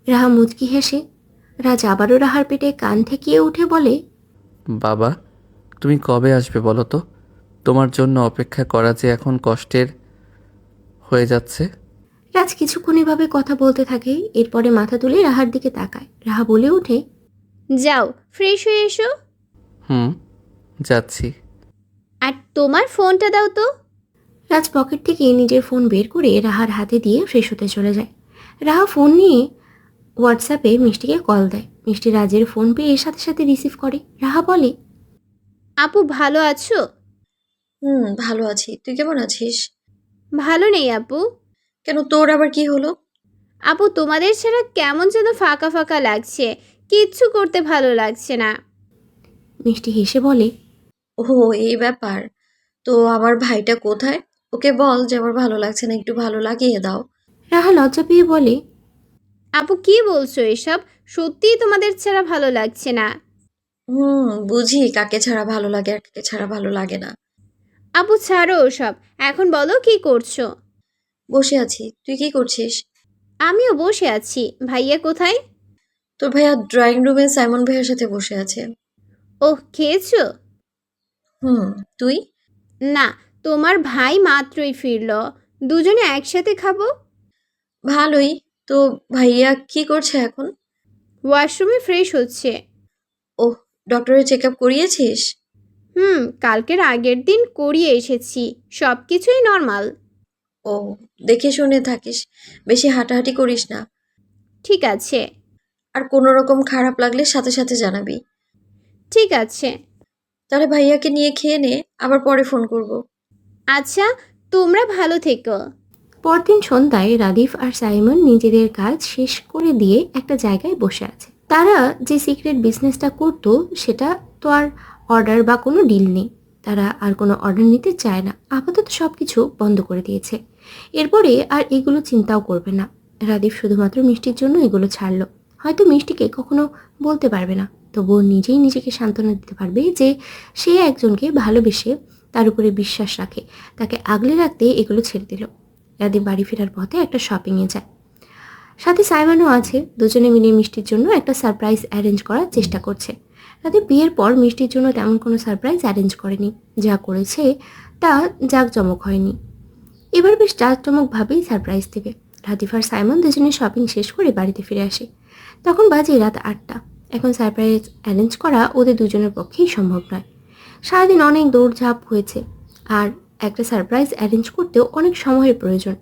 রাহা মুচকি হেসে রাজ আবারও রাহার পেটে কান ঠেকিয়ে উঠে বলে, বাবা, তুমি কবে আসবে বলো তো? তোমার জন্য অপেক্ষা করা যে এখন কষ্টের হয়ে যাচ্ছে। রাজ কিছুক্ষণ এভাবে কথা বলতে থাকে, এরপরে মাথা তুলে রাহার দিকে তাকায়। রাহা বলে ওঠে, যাও ফ্রেশ হয়ে এসো। হুম, যাচ্ছি। আর তোমার ফোনটা দাও তো। রাজ পকেট থেকে নিজের ফোন বের করে রাহার হাতে দিয়ে ফ্রেশ হতে চলে যায়। রাহা ফোন নিয়ে হোয়াটসঅ্যাপে মিষ্টিকে কল দেয়। মিষ্টি রাজের ফোন পেয়ে সাথে সাথে রিসিভ করে। রাহা বলে, আপু ভালো আছো? ভালো আছি। তুই কেমন আছিস? ভালো নেই আপু। কেন, তোর আবার কি হলো? আপু তোমাদের ছাড়া কেমন যেন ফাঁকা ফাঁকা লাগছে, কিচ্ছু করতে ভালো লাগছে না। মিষ্টি হেসে বলে, ও, এই ব্যাপার। তো আমার ভাইটা কোথায়? ওকে বল যে আমার ভালো লাগছে না, একটু ভালো লাগিয়ে দাও। রাহা লজ্জা পেয়ে বলে, আপু কি বলছো এসব? সত্যিই তোমাদের ছাড়া ভালো লাগছে না? বুঝি কাকে ছাড়া ভালো লাগে আর কাকে ছাড়া ভালো লাগে না। আপু ছাড়ো ওসব, এখন বলো কি করছো? বসে আছি। তুই কি করছিস? আমিও বসে আছি। ভাইয়া কোথায়? তোর ভাইয়া ড্রয়িং রুমে সাইমন ভাইয়ার সাথে বসে আছে। ওহ, খেয়েছো? তুই? না, তোমার ভাই মাত্রই ফিরলো, দুজনে একসাথে খাবো। ভালোই। তো ভাইয়া কি করছে এখন? ওয়াশরুমে ফ্রেশ হচ্ছে। ওহ, ডক্টরের চেক আপ করিয়েছিস? কালকের আগের দিন করিয়ে এসেছি, সব কিছুই নর্মাল। ও, দেখে শুনে থাকিস, বেশি হাঁটাহাঁটি করিস না। ঠিক আছে। আর কোনো রকম খারাপ লাগলে সাথে সাথে জানাবি। ঠিক আছে। তাহলে ভাইয়াকে নিয়ে খেয়ে নে, আবার পরে ফোন করব। আচ্ছা, তোমরা ভালো থেকো। পরদিন সন্ধ্যায় রাদিফ আর সাইমন নিজেদের কাজ শেষ করে দিয়ে একটা জায়গায় বসে আছে। তারা যে সিক্রেট বিজনেসটা করতো সেটা তো আর অর্ডার বা কোনো ডিল নেই। তারা আর কোনো অর্ডার নিতে চায় না, আপাতত সব কিছু বন্ধ করে দিয়েছে। এরপরে আর এগুলো চিন্তাও করবে না। রাদিফ শুধুমাত্র মিষ্টির জন্য এগুলো ছাড়লো। হয়তো মিষ্টিকে কখনো বলতে পারবে না, তবুও নিজেই নিজেকে সান্ত্বনা দিতে পারবে যে সে একজনকে ভালোবেসে তার উপরে বিশ্বাস রাখে, তাকে আগলে রাখতে এগুলো ছেড়ে দিল। রাদিফ বাড়ি ফেরার পথে একটা শপিংয়ে যায়, সাথে সাইমনও আছে। দুজনে মিলে মিষ্টির জন্য একটা সারপ্রাইজ অ্যারেঞ্জ করার চেষ্টা করছে। রাদিফ বিয়ের পর মিষ্টির জন্য তেমন কোনো সারপ্রাইজ অ্যারেঞ্জ করেনি, যা করেছে তা জাঁকজমক হয়নি। এবার বেশ জাঁকজমকভাবেই সারপ্রাইজ দেবে। রাদিফ আর সাইমন দুজনে শপিং শেষ করে বাড়িতে ফিরে আসে। তখন বাজে রাত 8টা। এখন সারপ্রাইজ অ্যারেঞ্জ করা ওদের দুজনের পক্ষেই সম্ভব নয়। সারাদিন অনেক দৌড়ঝাঁপ হয়েছে, আর একটা সারপ্রাইজ অ্যারেঞ্জ করতেও অনেক সময়ের প্রয়োজন।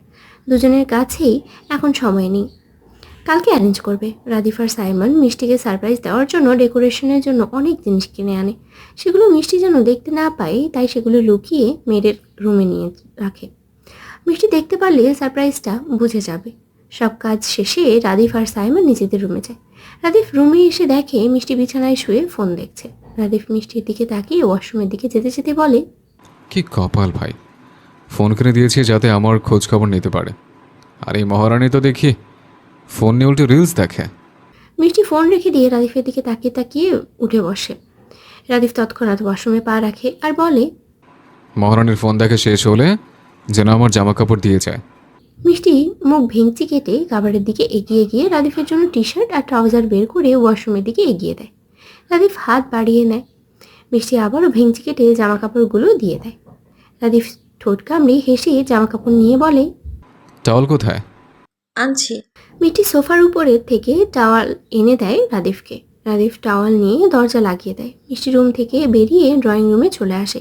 দুজনের কাছেই এখন সময় নেই। কালকে অ্যারেঞ্জ করবে। রাদিফ আর সাইমন মিষ্টিকে সারপ্রাইজ দেওয়ার জন্য ডেকোরেশনের জন্য অনেক জিনিস কিনে আনে। সেগুলো মিষ্টি যেন দেখতে না পায়, তাই সেগুলো লুকিয়ে মেয়েদের রুমে নিয়ে রাখে। মিষ্টি দেখতে পারলে সারপ্রাইজটা বুঝে যাবে। সব কাজ শেষে রাদিফ আর সাইমন নিজেদের রুমে যায়। রাদিফ রুমে এসে দেখে মিষ্টি বিছানায় শুয়ে ফোন দেখছে। রাদিফ মিষ্টির দিকে তাকিয়ে ওয়াশরুমের দিকে যেতে যেতে বলে, কি কপাল ভাই, ফোন কিনে দিয়েছি যাতে আমার খোঁজ খবর নিতে পারে। আর এই মহারানী তো দেখি ফোন নিয়ে উল্টে রিলস দেখে। মিষ্টি ফোন রেখে দিয়ে রাদিফের দিকে তাকিয়ে তাকিয়ে উঠে বসে। রাদিফ তৎক্ষণাৎ ওয়াশরুমে পা রাখে আর বলে, মহারানীর ফোন দেখে শেষ হলে যেন আমার জামা কাপড় দিয়ে যায়। মিষ্টি মুখ ভেঙচি কেটে কাবারের দিকে এগিয়ে গিয়ে রাদিফের জন্য টি শার্ট আর ট্রাউজার বের করে ওয়াশরুমের দিকে এগিয়ে দেয়। রাদিফ হাত বাড়িয়ে নেয়। মিষ্টি আবারও ভেঙচি কেটে জামা কাপড়গুলো দিয়ে দেয়। রাদিফ ঠোঁট কামড়ে হেসে জামা কাপড় নিয়ে বলে, টাওয়াল কোথায়? আনছি। মিষ্টি সোফার উপরে থেকে টাওয়াল এনে দেয় রাদিফকে। রাদিফ টাওয়াল নিয়ে দরজা লাগিয়ে দেয়। মিষ্টি রুম থেকে বেরিয়ে ড্রয়িং রুমে চলে আসে।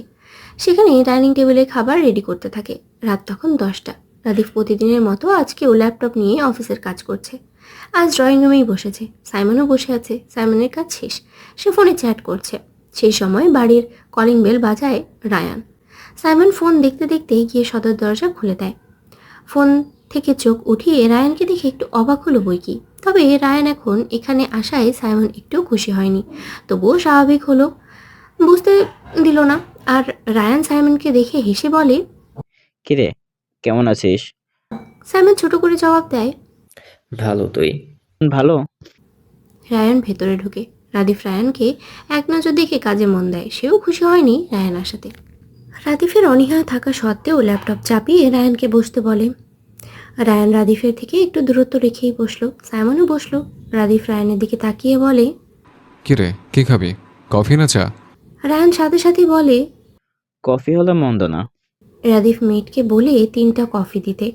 সেখানে ডাইনিং টেবিলে খাবার রেডি করতে থাকে। রাত তখন 10টা। রাদিফ প্রতিদিনের মতো আজকেও ল্যাপটপ নিয়ে অফিসের কাজ করছে। আজ ড্রয়িং রুমেই বসেছে। সাইমনও বসে আছে। সাইমনের কাজ শেষ, সে ফোনে চ্যাট করছে। সেই সময় বাড়ির কলিং বেল বাজায় রায়ান। সাইমন ফোন দেখতে দেখতে গিয়ে সদর দরজা খুলে দেয়। ফোন থেকে চোখ উঠিয়ে রায়ানকে দেখে একটু অবাক হলো বইকি। তবে রায়ান এখন এখানে আসায় সাইমন একটুও খুশি হয়নি, তবুও স্বাভাবিক হলো, বুঝতে দিল না। আর রায়ান সাইমনকে দেখে হেসে বলে, কিরে, কেমন আছিস? সাইমন ছোট করে জবাব দেয়, ভালো। তুই? ভালো। রায়ান ভেতরে ঢুকে। রাদিফ রায়ানকে এক নজর দেখে কাজে মন দেয়। সেও খুশি হয়নি রায়ান আসাতে। রাদিফের অনীহা থাকা সত্ত্বেও ল্যাপটপ চাপিয়ে রায়ানকে বসতে বলে। রায়ান রাদিফের থেকে একটু দূরত্ব রেখেই বসলো। সাইমনও বসলো। রাদিফ রায়ানের দিকে তাকিয়ে বলে, কিরে কি খাবি, কফি না চা? রায়ান সাথে সাথে বলে। কফি হলে মন্দ না। রাদিফ মেয়েটকে বলে 3টা কফি দিতে।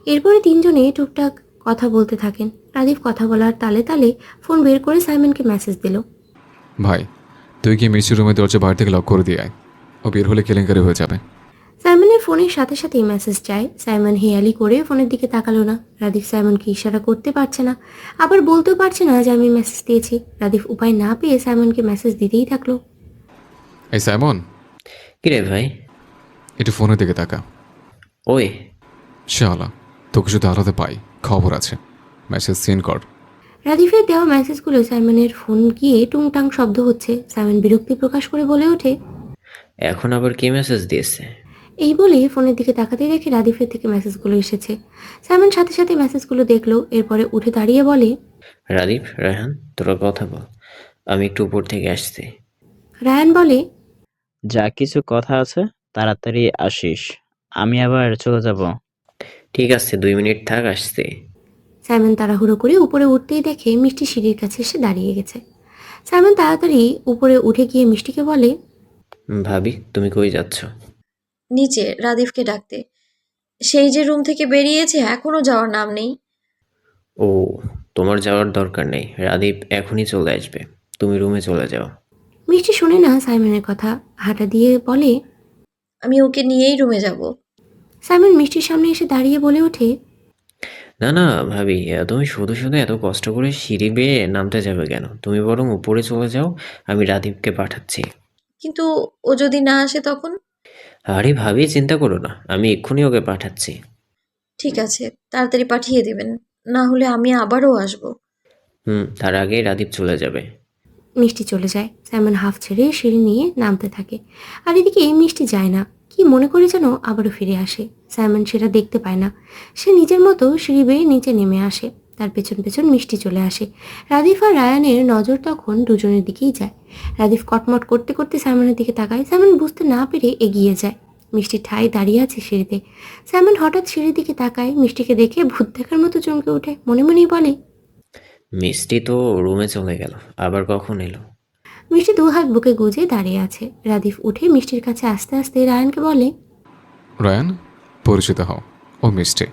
এরপরে তিনজনে টুকটাক কথা বলতে থাকেন। রাদিফ কথা বলার তালে তালে ফোন বের করে সাইমনকে মেসেজ দিল। ভাই তুই কি মিষ্টি রুমের দরজা বাইরে থেকে লক করে দিয়ে আয়, ও বের হলে কেলেঙ্কারি হয়ে যাবে। সাইমনের ফোনের সাথে সাথেই মেসেজ যায়। সাইমন হেয়ালি করে ফোনের দিকে তাকালো না। রাদিফ সাইমনকে ইশারা করতে পারছে না, আবার বলতেও পারছে না যে আমি মেসেজ দিয়েছি। রাদিফ উপায় না পেয়ে সাইমনকে মেসেজ দিতেই থাকলো। এই সাইমন, কিরে ভাই? একটু ফোনের দিকে তাকা। ওই শালা, তোকে শুধু আলাদা পাই, খবর আছে, মেসেজ সিন কর। রাদিফের দেওয়া মেসেজগুলো সাইমনের ফোন গিয়ে টুংটাং শব্দ হচ্ছে। সাইমন বিরক্তি প্রকাশ করে বলে ওঠে, এখন আবার কি মেসেজ দিয়েছে? এই বলে ফোনের দিকে তাকাতে দেখে রাদিফের থেকে মেসেজগুলো এসেছে। সাইমন সাথে সাথে মেসেজগুলো দেখলো। এরপরে উঠে দাঁড়িয়ে বলে, রাদীপ, রায়হান, তোরা কথা বল, আমি একটু উপর থেকে আসছি। রায়ান বলে, যা কিছু কথা আছে তাড়াতাড়ি আসিস, আমি আবার চলে যাব। ঠিক আছে, 2 মিনিট থাক, আসছি। সাইমন তাড়াহুড়ো করে উপরে উঠতেই দেখে মিষ্টি সিঁড়ির কাছে এসে দাঁড়িয়ে গেছে। সাইমন তাড়াতাড়ি উপরে উঠে গিয়ে মিষ্টিকে বলে, ভাবি, তুমি কই যাচ্ছ? নিচে রাদিফকে ডাকতে। সেই যে রুম থেকে বেরিয়েছে এখনো যাওয়ার নাম নেই। ও, তোমার যাওয়ার দরকার নেই, রাদীপ এখনই চলে আসবে, তুমি রুমে চলে যাও। মিষ্টি শুনে না সাইমনের কথা, হাঁটা দিয়ে বলে। আমি ওকে নিয়েই রুমে যাব। সাইমন মিষ্টির সামনে এসে দাঁড়িয়ে বলে ওঠে, না না ভাবি, তুমি শুধু শুধু এত কষ্ট করে সিঁড়ি বেয়ে নামতে যাবে কেন? তুমি বরং উপরে চলে যাও, আমি রাদীপকে পাঠাচ্ছি। কিন্তু ও যদি না আসে তখন? আরে ভাবি, চিন্তা করো না, আমি এক্ষুনি ওকে পাঠাচ্ছি। ঠিক আছে, তাড়াতাড়ি পাঠিয়ে দিবেন, না হলে আমি আবারও আসব। তার আগেই রাদীপ চলে যাবে। মিষ্টি চলে যায়। সাইমন হাফ ছেড়ে সিঁড়ি নিয়ে নামতে থাকে। আর এদিকে মিষ্টি যায় না, কি মনে করে যেন আবারও ফিরে আসে। সাইমন সেটা দেখতে পায় না। সে নিজের মতো সিঁড়ি বেয়ে নিচে নেমে আসে। তার পেছন পেছন মিষ্টি চলে আসে। রাদিফ আর রায়ানের নজর তখন দুজনের দিকেই যায়। রাদিফ কটমট করতে করতে সাইমনের দিকে তাকায়। সাইমন বুঝতে না পেরে এগিয়ে যায়। মিষ্টি ঠাই দাঁড়িয়ে আছে সিঁড়িতে। সাইমন হঠাৎ সিঁড়ির দিকে তাকায়। মিষ্টিকে দেখে ভূত দেখার মতো চমকে ওঠে। মনে মনেই বলে, মিষ্টি তো রুমে চলে গেল, আবার কখন এলো? মিষ্টি 2 হাত বুকে গুজে দাঁড়িয়ে আছে। রাদিফ উঠে মিষ্টির কাছে আস্তে আস্তে রায়ানকে বলে, রায়ান, পরিচিত হও, ও মিষ্টি,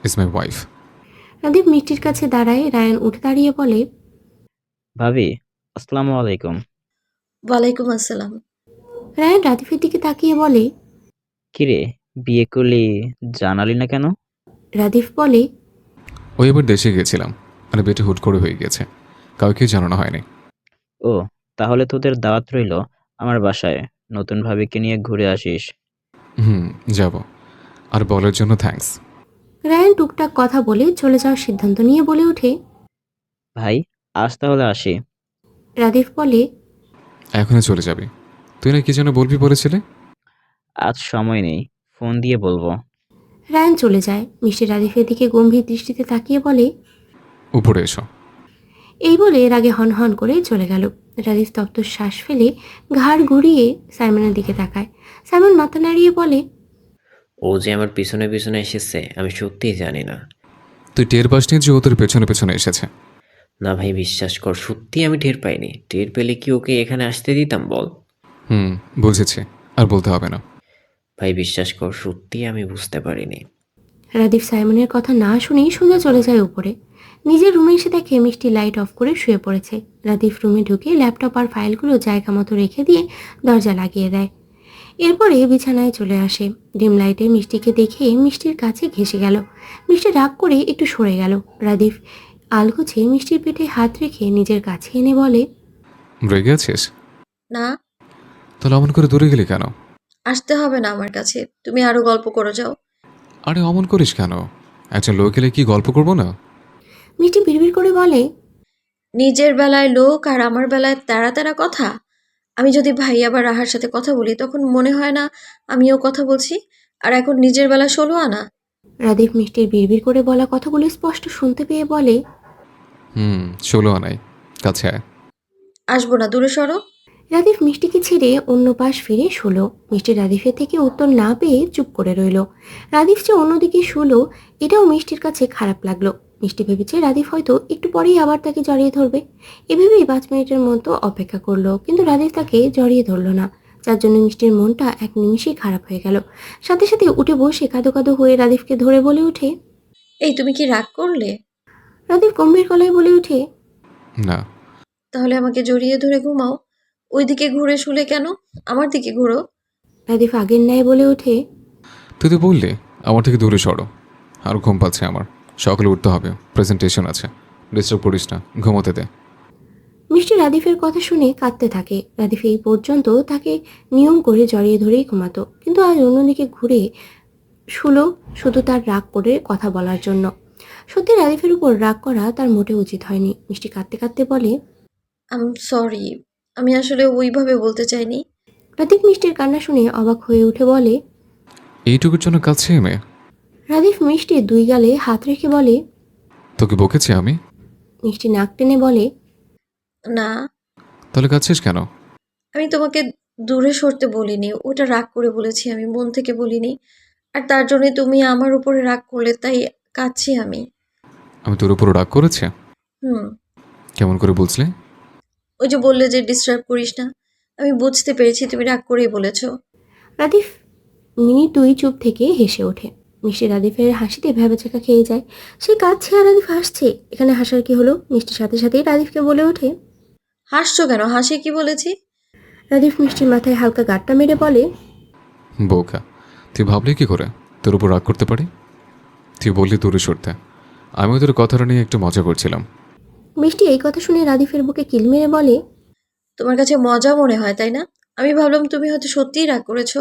ইজ মাই ওয়াইফ। রাদিফ মিষ্টির কাছে দাঁড়ায়। রায়ান উঠে দাঁড়িয়ে বলে, ভাবি, আসসালামু আলাইকুম। ওয়ালাইকুম আসসালাম। রায়ান রাদিফের দিকে তাকিয়ে বলে। কিরে, বিয়ে করলি, জানালি না কেন? রাদিফ বলে, ওই এবার দেশে গিয়েছিলাম, মানে বেটে হুট করে হয়ে গেছে, কাউকে জানানো হয়নি। ও, তাহলে তোদের দাওয়াত রইল আমার বাসায়, নতুন ভাবিকে নিয়ে ঘুরে আসিস। যাব, আর বলার জন্য থ্যাঙ্কস। রায়ান টুকটাক কথা বলে চলে যাওয়ার সিদ্ধান্ত নিয়ে বলে ওঠে। ভাই, আজ তাহলে আসি। রাদিফ বলে, এখনই চলে যাবি? তুই না কি যেন বলবি বলেছিলে? আজ সময় নেই, ফোন দিয়ে বলবো। রায়ান চলে যায়। মিষ্টি রাদিফের দিকে গম্ভীর দৃষ্টিতে তাকিয়ে বলে, উপরে এসো। এই বলে এর আগে হন হন করে চলে গেল। রাদিফ তপ্ত শ্বাস ফেলে ঘাড় ঘুরিয়ে সাইমনের দিকে তাকায়। সাইমন মাথা নাড়িয়ে বলে, ও যে আমার পিছনে পিছনে এসেছে আমি সত্যিই জানি না। তুই টের পাসনি যে ও তোর পেছনে পেছনে এসেছে? না ভাই, বিশ্বাস কর, সত্যি আমি টের পাইনি। টের পেলে কি ওকে এখানে আসতে দিতাম বল? বুঝেছি, আর বলতে হবে না। ভাই বিশ্বাস কর, সত্যি আমি বুঝতে পারিনি। রাদিফ সাইমনের কথা না শুনেই সোজা চলে যায় উপরে। নিজের রুমে এসে দেখে মিষ্টি লাইট অফ করে শুয়ে পড়েছে। রাদিফ রুমে ঢুকে ল্যাপটপ আর ফাইলগুলো জায়গা মতো রেখে দিয়ে দরজা লাগিয়ে দেয়। এরপরে বিছানায় চলে আসে। ডিম লাইটে মিষ্টিকে দেখে মিষ্টির কাছে ঘেঁষে গেল। মিষ্টি রাগ করে একটু সরে গেল। রাদিফ আলগোছে মিষ্টির পেটে হাত রেখে নিজের কাছে এনে বলে, রেগে আছিস? না, তাহলে অমন করে দূরে গেলি কেন? আসতে হবে না আমার কাছে, তুমি আরো গল্প করে যাও। আরে অমন করিস কেন? একজন লোক এলে কি গল্প করবো না? মিষ্টি বিড়বিড় করে বলে, নিজের বেলায় লোক আর আমার বেলায় তেরা তেরা কথা। আমি যদি ভাইয়া বা রাহার সাথে কথা বলি তখন মনে হয় না আমিও কথা বলছি, আর এখন নিজের বেলা 16 আনা। রাদিফ মিষ্টির বিড়বিড় করে বলা কথাগুলো স্পষ্ট শুনতে পেয়ে বলে, 16 আনাই, কাছে আয়। আসবো না, দূরে সরো। রাদিফ মিষ্টিকে ছেড়ে অন্য পাশ ফিরে শুলো। মিষ্টি রাদিফের থেকে উত্তর না পেয়ে চুপ করে রইল। রাদিফ যে অন্যদিকে শুলো, এটাও মিষ্টির কাছে খারাপ লাগলো। মিষ্টি ভেবেছে রাদিফ হয়তো একটু পরেই আবার তাকে জড়িয়ে ধরবে। এভাবেই 5 মিনিটের মতো অপেক্ষা করলো, কিন্তু রাদিফ তাকে জড়িয়ে ধরলো না, যার জন্য মিষ্টির মনটা এক নিমিষেই খারাপ হয়ে গেল। সাথে সাথে উঠে বসে কাঁদো কাঁদো হয়ে রাদিফকে ধরে বলে ওঠে। এই তুমি কি রাগ করলে? রাদিফ গম্ভীর গলায় বলে ওঠে। না। তাহলে আমাকে জড়িয়ে ধরে ঘুমাও। ওইদিকে ঘুরে শুলে কেন? আমার দিকে ঘুরো। রাদিফ আগের ন্যায় বলে ওঠে। তুই তো বললি আমার থেকে দূরে সরো। আর ঘুম পাচ্ছে আমার, সকালে উঠতে হবে, প্রেজেন্টেশন আছে। ডিস্টার্ব করিস না, ঘুমোতে দে। মিষ্টি রাদিফের কথা শুনে কাঁদতে থাকে। রাদিফ এই পর্যন্ত তাকে নিয়ম করে জড়িয়ে ধরেই ঘুমাতো, কিন্তু আজ অন্যদিকে ঘুরে শুলো শুধু তার রাগ করে কথা বলার জন্য। সত্যি রাদিফের উপর রাগ করা তার মোটে উচিত হয়নি। মিষ্টি কাঁদতে কাঁদতে বলে। সরি, আমি আসলে ওইভাবে বলতে চাইনি। রাদিফ মিষ্টির কান্না শুনে অবাক হয়ে উঠে বলে। এইটুকুর জন্য কাছে মেয়ে? রাদিফ মিষ্টির 2 গালে হাত রেখে বলে। তোকে বকেছি আমি? মিষ্টি নাক টেনে বলে। না, তাহলে কাঁদছিস কেন? আমি তোমাকে দূরে সরতে বলিনি, ওটা রাগ করে বলেছি, আমি মন থেকে বলিনি। আর তার জন্য তুমি আমার উপরে রাগ করলে, তাই কাঁদছি আমি। আমি তোর উপর রাগ করেছি? হুম। কেমন করে বুঝলে? ওই যে বললে যে ডিস্টার্ব করিস না, আমি বুঝতে পেরেছি তুমি রাগ করেই বলেছো। রাদিফ মিনিট 2 চুপ থেকে হেসে ওঠে। মিষ্টি রাদিফের হাসিতে ভ্যাবাচাকা খেয়ে যায়। সে কাঁদছে আর রাদিফ হাসছে, এখানে হাসার কি হলো? মিষ্টির সাথে সাথেই রাদিফকে বলে ওঠে। হাসছো কেন? হাসি কি বলেছি? রাদিফ মিষ্টির মাথায় হালকা গাঁটটা মেরে বলে। বোকা, তুই ভাবলি কি করে তোর উপর রাগ করতে পারি? তুই বললি দূরে সরতে, আমিও তোর কথাটা নিয়ে একটু মজা করছিলাম। মিষ্টি এই কথা শুনে রাদিফের বুকে কিল মেরে বলে। তোমার কাছে মজা মনে হয় তাই না? আমি ভাবলাম তুমি হয়তো সত্যিই রাগ করেছো।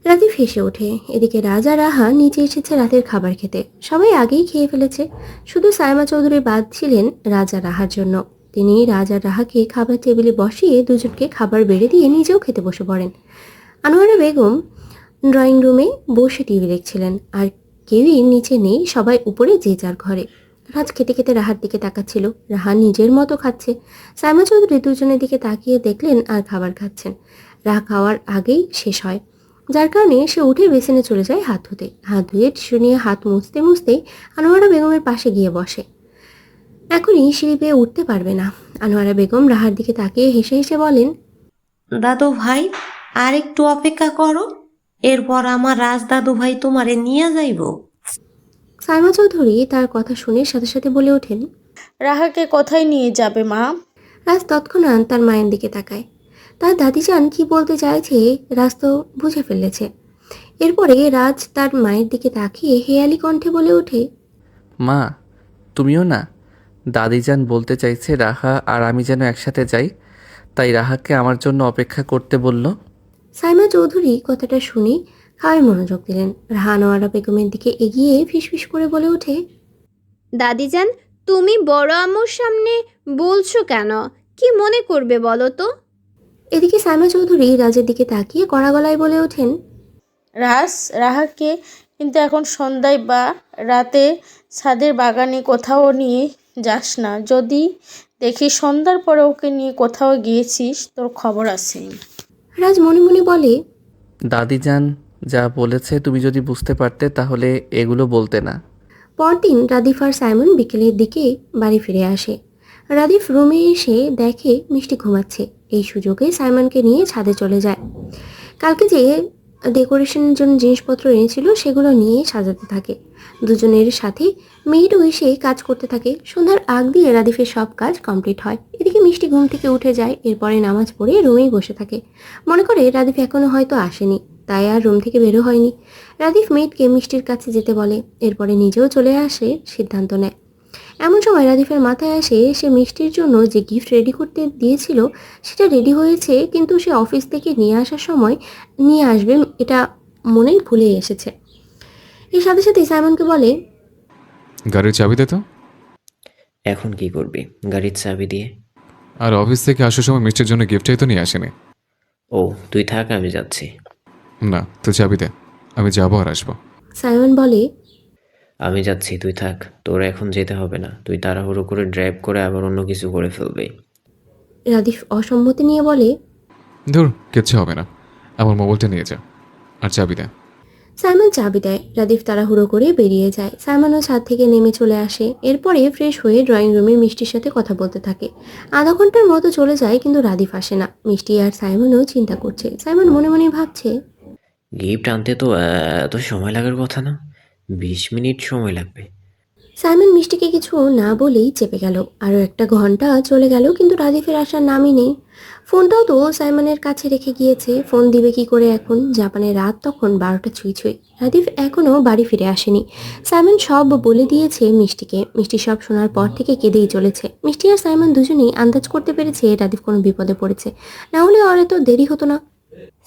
রাদিফ হেসে ওঠে। এদিকে রাজা রাহা নিচে এসেছে রাতের খাবার খেতে। সবাই আগেই খেয়ে ফেলেছে, শুধু সাইমা চৌধুরী বাদ ছিলেন রাজা রাহার জন্য। তিনি রাজা রাহাকে খাবার টেবিলে বসিয়ে দুজনকে খাবার বেড়ে দিয়ে নিজেও খেতে বসে পড়েন। আনোয়ারা বেগম ড্রয়িং রুমে বসে টিভি দেখছিলেন, আর কেউই নিচে নেই, সবাই উপরে যে যার ঘরে। রাজ খেতে খেতে রাহার দিকে তাকাচ্ছিল। রাহা নিজের মতো খাচ্ছে। সাইমা চৌধুরী দুজনের দিকে তাকিয়ে দেখলেন আর খাবার খাচ্ছেন। রাহা খাওয়ার আগেই শেষ হয়, যার কারণে সে উঠে বেসিনে চলে যায় হাত ধুতে। হাত ধুয়ে টিস্যু নিয়ে হাত মুছতে মুছতেই আনোয়ারা বেগমের পাশে গিয়ে বসে। এখনই সিঁড়ি বেয়ে উঠতে পারবে না। আনোয়ারা বেগম রাহার দিকে তাকিয়ে হেসে হেসে বলেন। দাদু ভাই, আর একটু অপেক্ষা করো, এরপর আমার রাজ দাদু ভাই তোমারে নিয়ে যাইব। সাইমা চৌধুরী তার কথা শুনে সাথে সাথে বলে ওঠেন। রাহাকে কোথায় নিয়ে যাবে মা? রাজ তৎক্ষণাৎ তার মায়ের দিকে তাকায়। তার দাদিজান কি বলতে চাইছে রাজ তো বুঝে ফেলেছে। এরপরে রাজ তার মায়ের দিকে তাকিয়ে হেয়ালি কণ্ঠে বলে ওঠে। মা, তুমিও না? দাদিজান বলতে চাইছে রাহা আর আমি যেন একসাথে যাই, তাই রাহাকে আমার জন্য অপেক্ষা করতে বলল। সাইমা চৌধুরী কথাটা শুনে খাওয়ায় মনোযোগ দিলেন। রাহা আনোয়ারা বেগমের দিকে এগিয়ে ফিসফিস করে বলে ওঠে। দাদিজান, তুমি বড় আম্মুর সামনে বলছো কেন? কি মনে করবে বলো তো? এদিকে সাইমা চৌধুরী রাজের দিকে তাকিয়ে কড়া গলায় বলে ওঠেন। রাহাকে কিন্তু এখন সন্ধ্যায় বা রাতে ছাদের বাগানে কোথাও নিয়ে যাস না। যদি দেখি সন্ধ্যার পরে ওকে নিয়ে কোথাও গিয়েছিস, তোর খবর আছে। রাজ মনে মনে বলে। দাদিজান যা বলেছে তুমি যদি বুঝতে পারতে তাহলে এগুলো বলতে না। পরদিন রাদিফ আর সাইমন বিকেলের দিকে বাড়ি ফিরে আসে। রাদিফ রুমে এসে দেখে মিষ্টি ঘুমাচ্ছে। এই সুযোগে সাইমনকে নিয়ে ছাদে চলে যায়। কালকে যে ডেকোরেশনের জন্য জিনিসপত্র এনেছিল সেগুলো নিয়ে সাজাতে থাকে। দুজনের সাথে মেয়েটাও এসে কাজ করতে থাকে। সন্ধ্যার আগ দিয়ে রাদিফের সব কাজ কমপ্লিট হয়। এদিকে মিষ্টি ঘুম থেকে উঠে যায়। এরপরে নামাজ পড়ে রুমেই বসে থাকে। মনে করে রাদিফ এখনো হয়তো আসেনি, তাই আর রুম থেকে বেরো হয়নি। রাদিফ মেয়েটকে মিষ্টির কাছে যেতে বলে, এরপরে নিজেও চলে আসে সিদ্ধান্ত নেয়। এমন সময় রাদিফের মাথায় আসে সে মিষ্টির জন্য যে গিফট রেডি করতে দিয়েছিল সেটা রেডি হয়েছে, কিন্তু সে অফিস থেকে নিয়ে আসার সময় নিয়ে আসবে এটা মনেই ভুলে এসেছে। এর সাথে সাথে সাইমনকে বলে, গাড়ির চাবি দে তো। এখন কি করবি গাড়ির চাবি দিয়ে? আর অফিস থেকে আসার সময় মিষ্টির জন্য গিফটটাই তো নিয়ে আসেনি। ও, তুই থাক, আমি যাচ্ছি। না, তুই চাবি দে, আমি যাবো আর আসবো। সাইমন বলে, আমি যাচ্ছি, তুই থাক, তোর এখন যেতে হবে না। তুই তাড়াহুড়ো করে ড্রাইভ করে আবার অন্য কিছু করে ফেলবি। রাদিফ অসম্মতি নিয়ে বলে, ধুর, কিচ্ছু হবে না। আমার মোবাইলটা নিয়ে যা, আর চাবি দে। সাইমন চাবি দেয়। রাদিফ তাড়াহুড়ো করে বেরিয়ে যায়। সাইমনও ছাদ থেকে নেমে চলে আসে। এরপরে ফ্রেশ হয়ে ড্রয়িং রুমে মিষ্টির সাথে কথা বলতে থাকে। আধা ঘন্টার মতো চলে যায় কিন্তু রাদিফ আসে না। মিষ্টি আর সাইমনও চিন্তা করছে। সাইমন মনে মনে ভাবছে, গিফট আনতে তো এত সময় লাগার কথা না, 20 মিনিট সময় লাগবে। সাইমন মিষ্টিকে কিছু না বলেই চেপে গেল। আরও একটা ঘন্টা চলে গেল কিন্তু রাদিফের আসার নামই নেই। ফোনটাও তো সাইমনের কাছে রেখে গিয়েছে। ফোন দিবে কি করে এখন? জাপানের রাত তখন 12টা ছুঁই ছুঁই। রাদিফ এখনও বাড়ি ফিরে আসেনি। সাইমন সব বলে দিয়েছে মিষ্টিকে। মিষ্টি সব শোনার পর থেকে কেঁদেই চলেছে। মিষ্টি আর সাইমন দুজনেই আন্দাজ করতে পেরেছে রাদিফ কোনো বিপদে পড়েছে, না হলে আর এত দেরি হতো না।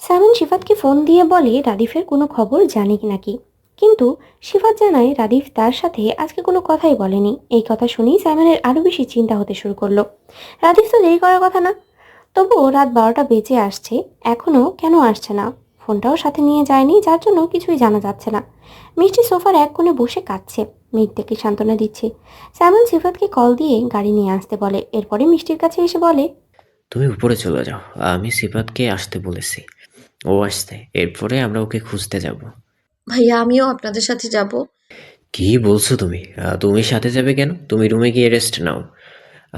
সাইমন শিফাতকে ফোন দিয়ে বলে রাদিফের কোনো খবর জানে কি নাকি, কিন্তু শিফাত জানায় রাদিফ তার সাথে আজকে কোনো কথাই বলেনি। এই কথা শুনেই সাইমনের আরও বেশি চিন্তা হতে শুরু করলো। রাদিফ তো দেরি করার কথা না, তবুও রাত 12টা বেজে আসছে, এখনও কেন আসছে না? ফোনটাও সাথে নিয়ে যায়নি, যার জন্য কিছুই জানা যাচ্ছে না। মিষ্টি সোফার এক কোণে বসে কাঁদছে, মেঘটাকে সান্ত্বনা দিচ্ছে। সাইমন শিফাতকে কল দিয়ে গাড়ি নিয়ে আসতে বলে। এরপরে মিষ্টির কাছে এসে বলে, তুমি উপরে চলে যাও, আমি সিফাতকে আসতে বলেছি, ও আসছে, এরপরে আমরা ওকে খুঁজতে যাব। ভাইয়া আমিও আপনাদের সাথে যাব। কি বলছো তুমি? তুমি সাথে যাবে কেন? তুমি রুমে গিয়ে রেস্ট নাও,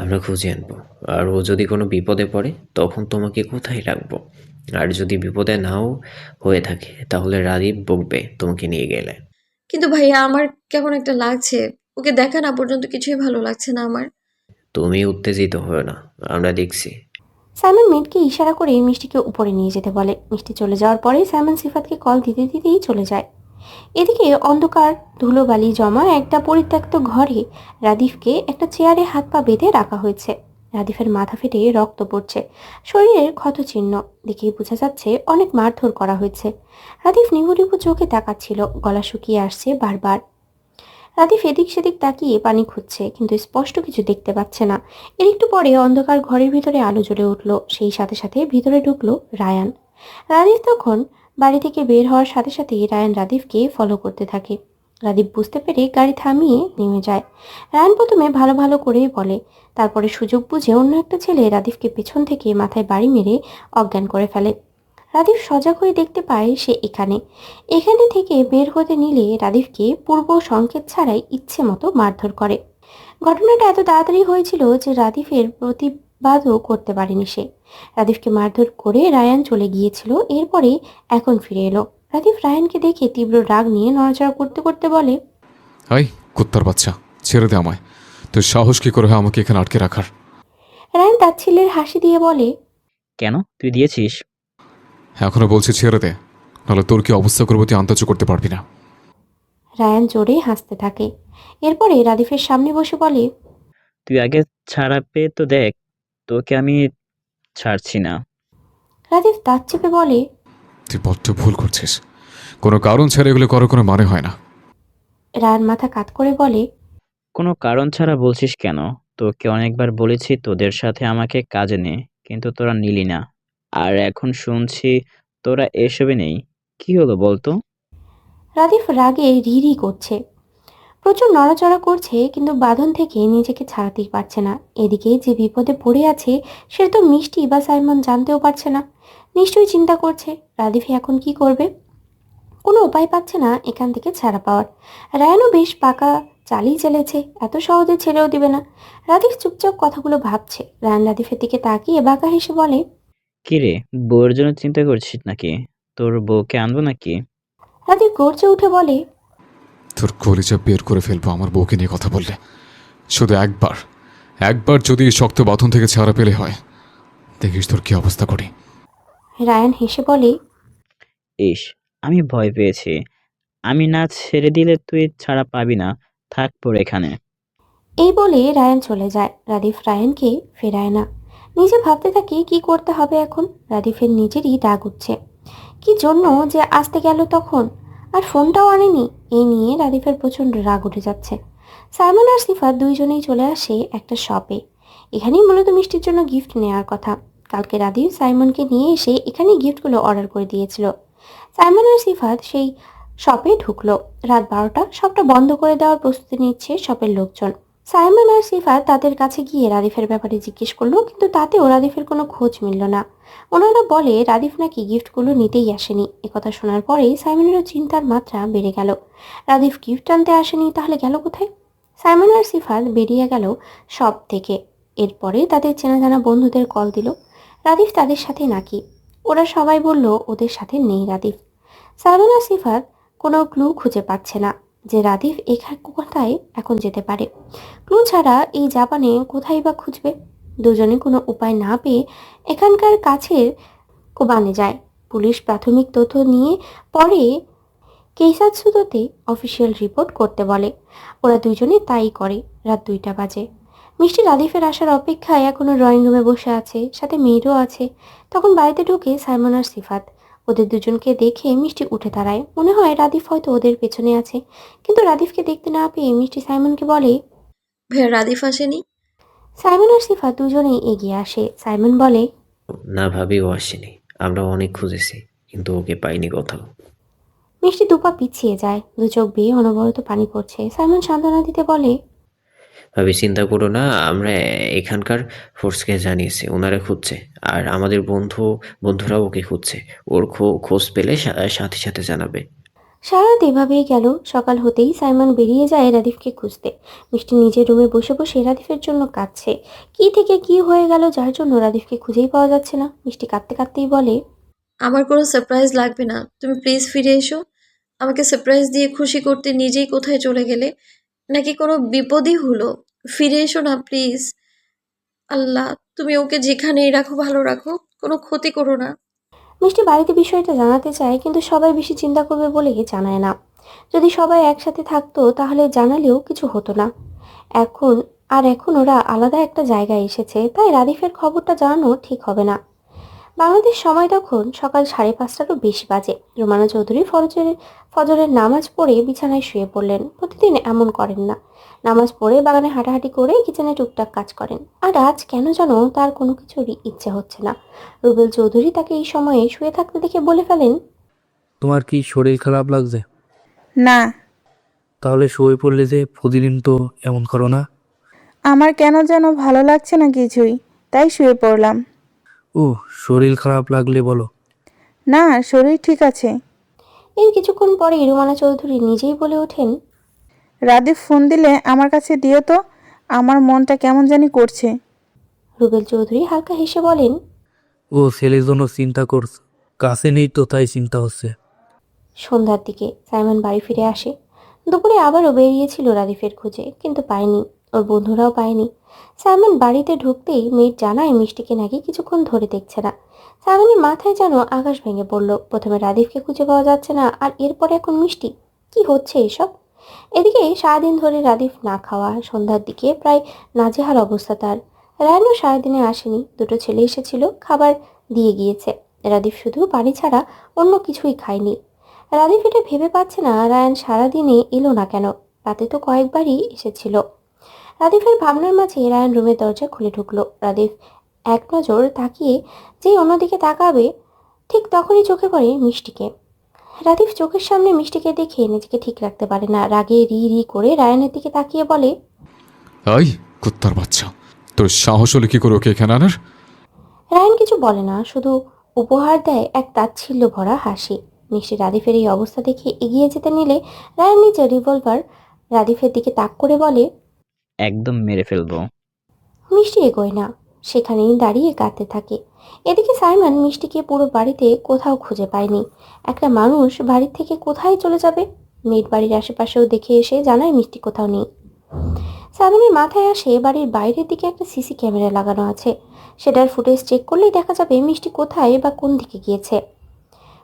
আমরা খুঁজে আনবো। আর ও যদি কোনো বিপদে পড়ে তখন তোমাকে কোথায় রাখবো? আর যদি বিপদে নাও হয়ে থাকে তাহলে রাদীপ বকবে তোমাকে নিয়ে গেলে। কিন্তু ভাইয়া আমার কেমন একটা লাগছে, ওকে দেখা না পর্যন্ত কিছুই ভালো লাগছে না আমার। তুমি উত্তেজিত হও না, আমরা দেখছি। সাইমন মেয়েকে ইশারা করে মিষ্টিকে উপরে নিয়ে যেতে বলে। মিষ্টি চলে যাওয়ার পরে সাইমন সিফাতকে কল দিতে দিতেই চলে যায়। এদিকে অন্ধকার ধুলোবালি জমা একটা পরিত্যক্ত ঘরে রাদিফকে একটা চেয়ারে হাত পা বেঁধে রাখা হয়েছে। রাদিফের মাথা ফেটে রক্ত পড়ছে, শরীরের ক্ষতচিহ্ন দেখেই বোঝা যাচ্ছে অনেক মারধর করা হয়েছে। রাদিফ নিভু নিভু চোখে তাকাচ্ছিল, গলা শুকিয়ে আসছে বারবার। রাদিফ এদিক সেদিক তাকিয়ে পানি খুঁজছে, কিন্তু স্পষ্ট কিছু দেখতে পাচ্ছে না। এর একটু পরে অন্ধকার ঘরের ভিতরে আলো জ্বলে উঠল। সেই সাথে সাথে ভিতরে ঢুকলো রায়ান। রাদিফ তখন বাড়ি থেকে বের হওয়ার সাথে সাথেই রায়ান রাদিফকে ফলো করতে থাকে। রাদিফ বুঝতে পেরে গাড়ি থামিয়ে নেমে যায়। রায়ান প্রথমে ভালো ভালো করেই বলে, তারপরে সুযোগ বুঝে অন্য একটা ছেলে রাদিফকে পেছন থেকে মাথায় বাড়ি মেরে অজ্ঞান করে ফেলে। রাদিফ সজাগ হয়ে দেখতে পায় সে এখানে থেকে বের হতে নিলে রাদিফকে পূর্ব সংকেত ছাড়াই ইচ্ছে মতো মারধর করে। ঘটনাটা এত তাড়াতাড়ি হয়েছিল যে রাদিফের প্রতিবাদও করতে পারেনি সে। রাদিফকে মারধর করে রায়ান চলে গিয়েছিল, এরপরে এখন ফিরে এলো। রাদিফ রায়ানকে দেখে তীব্র রাগ নিয়ে নড়াচড়া করতে করতে বলে, হাই কুত্তার বাচ্চা, ছেড়ে দে আমায়। তোর সাহস কি করে হয় আমাকে এখানে আটকে রাখার? রায়ান তাচ্ছিল্যের হাসি দিয়ে বলে, কেন, তুই দিয়েছিস? এখনো বলছি ছেড়ে দে, নাহলে তোর কি অবস্থা করবো তুই আন্দাজ করতে পারবি না। রায়ান জোরে হাসতে থাকে। এরপরে রাদিফের সামনে বসে বলে, তুই আগে ছাড়া পেয়ে তো দেখ, তোকে আমি ছাড়ছি না। রাদিফ দাঁত চেপে বলে, তুই বড্ড ভুল করছিস, কোনো কারণ ছাড়া এগুলো করার কোনো মানে হয় না। রায়ান মাথা কাত করে বলে, কোনো কারণ ছাড়া বলছিস কেন? তোকে অনেকবার বলেছি তোদের সাথে আমাকে কাজে নে, কিন্তু তোরা নিলি না। আর এখন শুনছি তোরা এসবে নেই। কি হলো বলতো? রাদিফ রাগে রি রি করছে, প্রচুর নড়াচড়া করছে, কিন্তু বাঁধন থেকে নিজেকে ছাড়াতেই পারছে না। এদিকে যে বিপদে পড়ে আছে সেটা তো মিষ্টি বা সাইমন জানতেও পারছে না। নিশ্চয়ই চিন্তা করছে রাদিফ এখন কি করবে। কোনো উপায় পাচ্ছে না এখান থেকে ছাড়া পাওয়ার। রায়ানও বেশ পাকা চালিয়ে চলেছে, এত সহজে ছেড়েও দিবে না। রাদিফ চুপচাপ কথাগুলো ভাবছে। রায়ান রাদিফের দিকে তাকিয়ে বাঁকা হেসে বলে, কি রে, বউয়ের জন্য চিন্তা করছিস নাকি? তোর বউকে আনবো নাকি? রাদিফ গর্জে উঠে বলে, তোর কলিজা বের করে ফেলবো আমার বউকে নিয়ে কথা বললে। শুধু একবার যদি এই শক্ত বাঁধন থেকে ছাড়া পেলে হয়, দেখিস তোর কি অবস্থা করি। রায়ান হেসে বলে, ইস, আমি ভয় পেয়েছি। আমি না ছেড়ে দিলে তুই ছাড়া পাবি না। থাক পড়ে এখানে। এই বলে রায়ান চলে যায়। রাদিফ রায়ানকে ফেরায় না, নিজে ভাবতে থাকে কি করতে হবে এখন। রাদিফের নিজেরই রাগ উঠছে, কি জন্য যে আসতে গেল তখন, আর ফোনটাও আনেনি। এই নিয়ে রাদিফের প্রচণ্ড রাগ উঠে যাচ্ছে। সাইমন আর সিফাত দুইজনেই চলে আসে একটা শপে। এখানেই মূলত মিষ্টির জন্য গিফট নেওয়ার কথা। কালকে রাদিফ সাইমনকে নিয়ে এসে এখানেই গিফটগুলো অর্ডার করে দিয়েছিল। সাইমন আর সিফাত সেই শপে ঢুকলো। রাত 12টা, শপটা বন্ধ করে দেওয়ার প্রস্তুতি নিচ্ছে শপের লোকজন। সাইমন আর সিফাত তাদের কাছে গিয়ে রাদিফের ব্যাপারে জিজ্ঞেস করলো, কিন্তু তাতেও রাদিফের কোনো খোঁজ মিলল না। ওনারা বলে রাদিফ নাকি গিফটগুলো নিতেই আসেনি। একথা শোনার পরেই সাইমনেরও চিন্তার মাত্রা বেড়ে গেল। রাদিফ গিফট আনতে আসেনি, তাহলে গেল কোথায়? সাইমন আর সিফাত বেরিয়ে গেল সব থেকে। এরপরে তাদের চেনা জানা বন্ধুদের কল দিল, রাদিফ তাদের সাথে নাকি। ওরা সবাই বলল ওদের সাথে নেই রাদিফ। সাইমন আর সিফাত কোনো ক্লু খুঁজে পাচ্ছে না যে রাদিফ কোথায় এখন যেতে পারে। ক্লু ছাড়া এই জাপানে কোথায় বা খুঁজবে? দুজনে কোনো উপায় না পেয়ে এখানকার কাছের কোবানে যায়। পুলিশ প্রাথমিক তথ্য নিয়ে পরে কেইসাতসুদোতে অফিসিয়াল রিপোর্ট করতে বলে। ওরা দুজনে তাই করে। রাত 2টা বাজে। মিষ্টি রাদিফের আসার অপেক্ষায় এখনো ড্রয়িং রুমে বসে আছে, সাথে মেয়েরও আছে। তখন বাড়িতে ঢুকে সাইমন আর সিফাত। ওদের দুজনকে দেখে মিষ্টি উঠে দাঁড়ায়। মনে হয় রাদিফ হয়তো ওদের পেছনে আছে, কিন্তু রাদিফকে দেখতে না পেয়ে মিষ্টি সাইমনকে বলে, ভাইয়া রাদিফ আসেনি? সাইমন আর সিফাত দুজনেই এগিয়ে আসে। সাইমন বলে, না ভাবি, ও আসেনি। আমরা অনেক খুঁজেছি, কিন্তু ওকে পাইনি কোথাও। মিষ্টি দুপা পিছিয়ে যায়, দু চোখ বেয়ে অনবরত পানি পড়ছে। সাইমন সান্ত্বনা দিতে বলে, ভাবি চিন্তা করো না, আমরা এখানকার ফোর্সকে জানিয়েছি, ওনারা খুঁজছে। আর আমাদের বন্ধুরাও ওকে খুঁজছে। ওর খোঁজ পেলে সাথে সাথে জানাবে। সারা রাত এভাবেই গেল। সকাল হতেই সাইমন বেরিয়ে যায় রাদিফকে খুঁজতে। মিষ্টি নিজের রুমে বসে বসে রাদিফের জন্য কাঁদছে। কি থেকে কি হয়ে গেল যার জন্য রাদিফকে খুঁজেই পাওয়া যাচ্ছে না। মিষ্টি কাঁদতে কাঁদতেই বলে, আমার কোনো সারপ্রাইজ লাগবে না, তুমি প্লিজ ফিরে এসো। আমাকে সারপ্রাইজ দিয়ে খুশি করতে নিজেই কোথায় চলে গেলে? নাকি কোনো বিপদই হলো? ফিরে এসো না প্লিজ। আল্লাহ, তুমি ওকে যেখানেই রাখো ভালো রাখো, কোনো ক্ষতি করো না। মিষ্টি বাড়িতে বিষয়টা জানাতে চায়, কিন্তু সবাই বেশি চিন্তা করবে বলে জানায় না। যদি সবাই একসাথে থাকতো তাহলে জানালেও কিছু হতো না। এখন ওরা আলাদা একটা জায়গায় এসেছে, তাই রাদিফের খবরটা জানানো ঠিক হবে না। বাংলাদেশ সময় তখন সকাল 5:30টারও বেশি বাজে। রুমানা চৌধুরী ফজরের নামাজ পড়ে বিছানায় শুয়ে পড়লেন। প্রতিদিন এমন করেন না। নামাজ পড়ে বাগানে হাঁটাহাঁটি করে কিচেনে টুকটাক কাজ করেন। আর আজ কেন যেন তার কোনো কিছুরই ইচ্ছে হচ্ছে না। রুবেল চৌধুরী তাকে এই সময়ে শুয়ে থাকতে দেখে বলে ফেলেন, তোমার কি শরীর খারাপ লাগছে? না, তাহলে শুয়ে পড়লে যে প্রতিদিন তো এমন করো না। আমার কেন যেন ভালো লাগছে না কিছুই, তাই শুয়ে পড়লাম। ও, শরীর খারাপ লাগলে বলো। না, শরীর ঠিক আছে। এর কিছুক্ষণ পরেই রুমানা চৌধুরী নিজেই বলে ওঠেন, রাদিফ ফোন দিলে আমার কাছে দিও তো, আমার মনটা কেমন জানি করছে। রুবেল চৌধুরী হালকা হেসে বলেন, ও ছেলের জন্য চিন্তা করছে, কাছে নেই তো তাই চিন্তা হচ্ছে। সন্ধ্যার দিকে সাইমন বাড়ি ফিরে আসে। দুপুরে আবারও বেরিয়েছিল রাদিফের খোঁজে, কিন্তু পায়নি। ওর বন্ধুরাও পায়নি। সাইমন বাড়িতে ঢুকতেই মেয়ের জানায় মিষ্টিকে নাকি কিছুক্ষণ ধরে দেখছে না। সাইমনের মাথায় যেন আকাশ ভেঙে পড়ল। প্রথমে রাদিফকে খুঁজে পাওয়া যাচ্ছে না, আর এরপরে এখন মিষ্টি। কি হচ্ছে এসব? এদিকে সারাদিন ধরে রাদিফ না খাওয়া। সন্ধ্যার দিকে প্রায় নাজেহাল অবস্থা তার। রায়ানও সারাদিনে আসেনি। দুটো ছেলে এসেছিল, খাবার দিয়ে গিয়েছে। রাদিফ শুধু পানি ছাড়া অন্য কিছুই খায়নি। রাদিফ এটা ভেবে পাচ্ছে না রায়ান সারাদিনে এলো না কেন। রাতে তো কয়েকবারই এসেছিল। রাদিফের ভাবনার মাঝে রায়ান রুমের দরজা খুলে ঢুকলো। রাদিফ এক নজর তাকিয়ে যেই অন্যদিকে তাকাবে, ঠিক তখনই চোখে পড়ে মিষ্টিকে। রাদিফ চোখের সামনে মিষ্টিকে দেখে নিজেকে ঠিক রাখতে পারে না। রাগে রি রি করে রায়ানের দিকে তাকিয়ে বলে, এই কুত্তার বাচ্চা, তোর সাহস হলে কি করে ওকে এখানে আনার? রায়ান কিছু বলে না, শুধু উপহার দেয় এক তাচ্ছিল্য ভরা হাসি। মিষ্টি রাদিফের এই অবস্থা দেখে এগিয়ে যেতে নিলে রায়ান নিজের রিভলভার রাদিফের দিকে তাক করে বলে, একদম মেরে ফেলবো। মিষ্টি এগোয় না, সেখানেই দাঁড়িয়ে কাঁদতে থাকে। এদিকে সাইমন মিষ্টিকে পুরো বাড়িতে কোথাও খুঁজে পায়নি। একটা মানুষ বাড়ির থেকে কোথায় চলে যাবে? মেয়ের বাড়ির আশেপাশেও দেখে এসে জানায় মিষ্টি কোথাও নেই। সাইমনের মাথায় আসে বাড়ির বাইরের দিকে একটা সিসি ক্যামেরা লাগানো আছে। সেটার ফুটেজ চেক করলেই দেখা যাবে মিষ্টি কোথায় বা কোন দিকে গিয়েছে।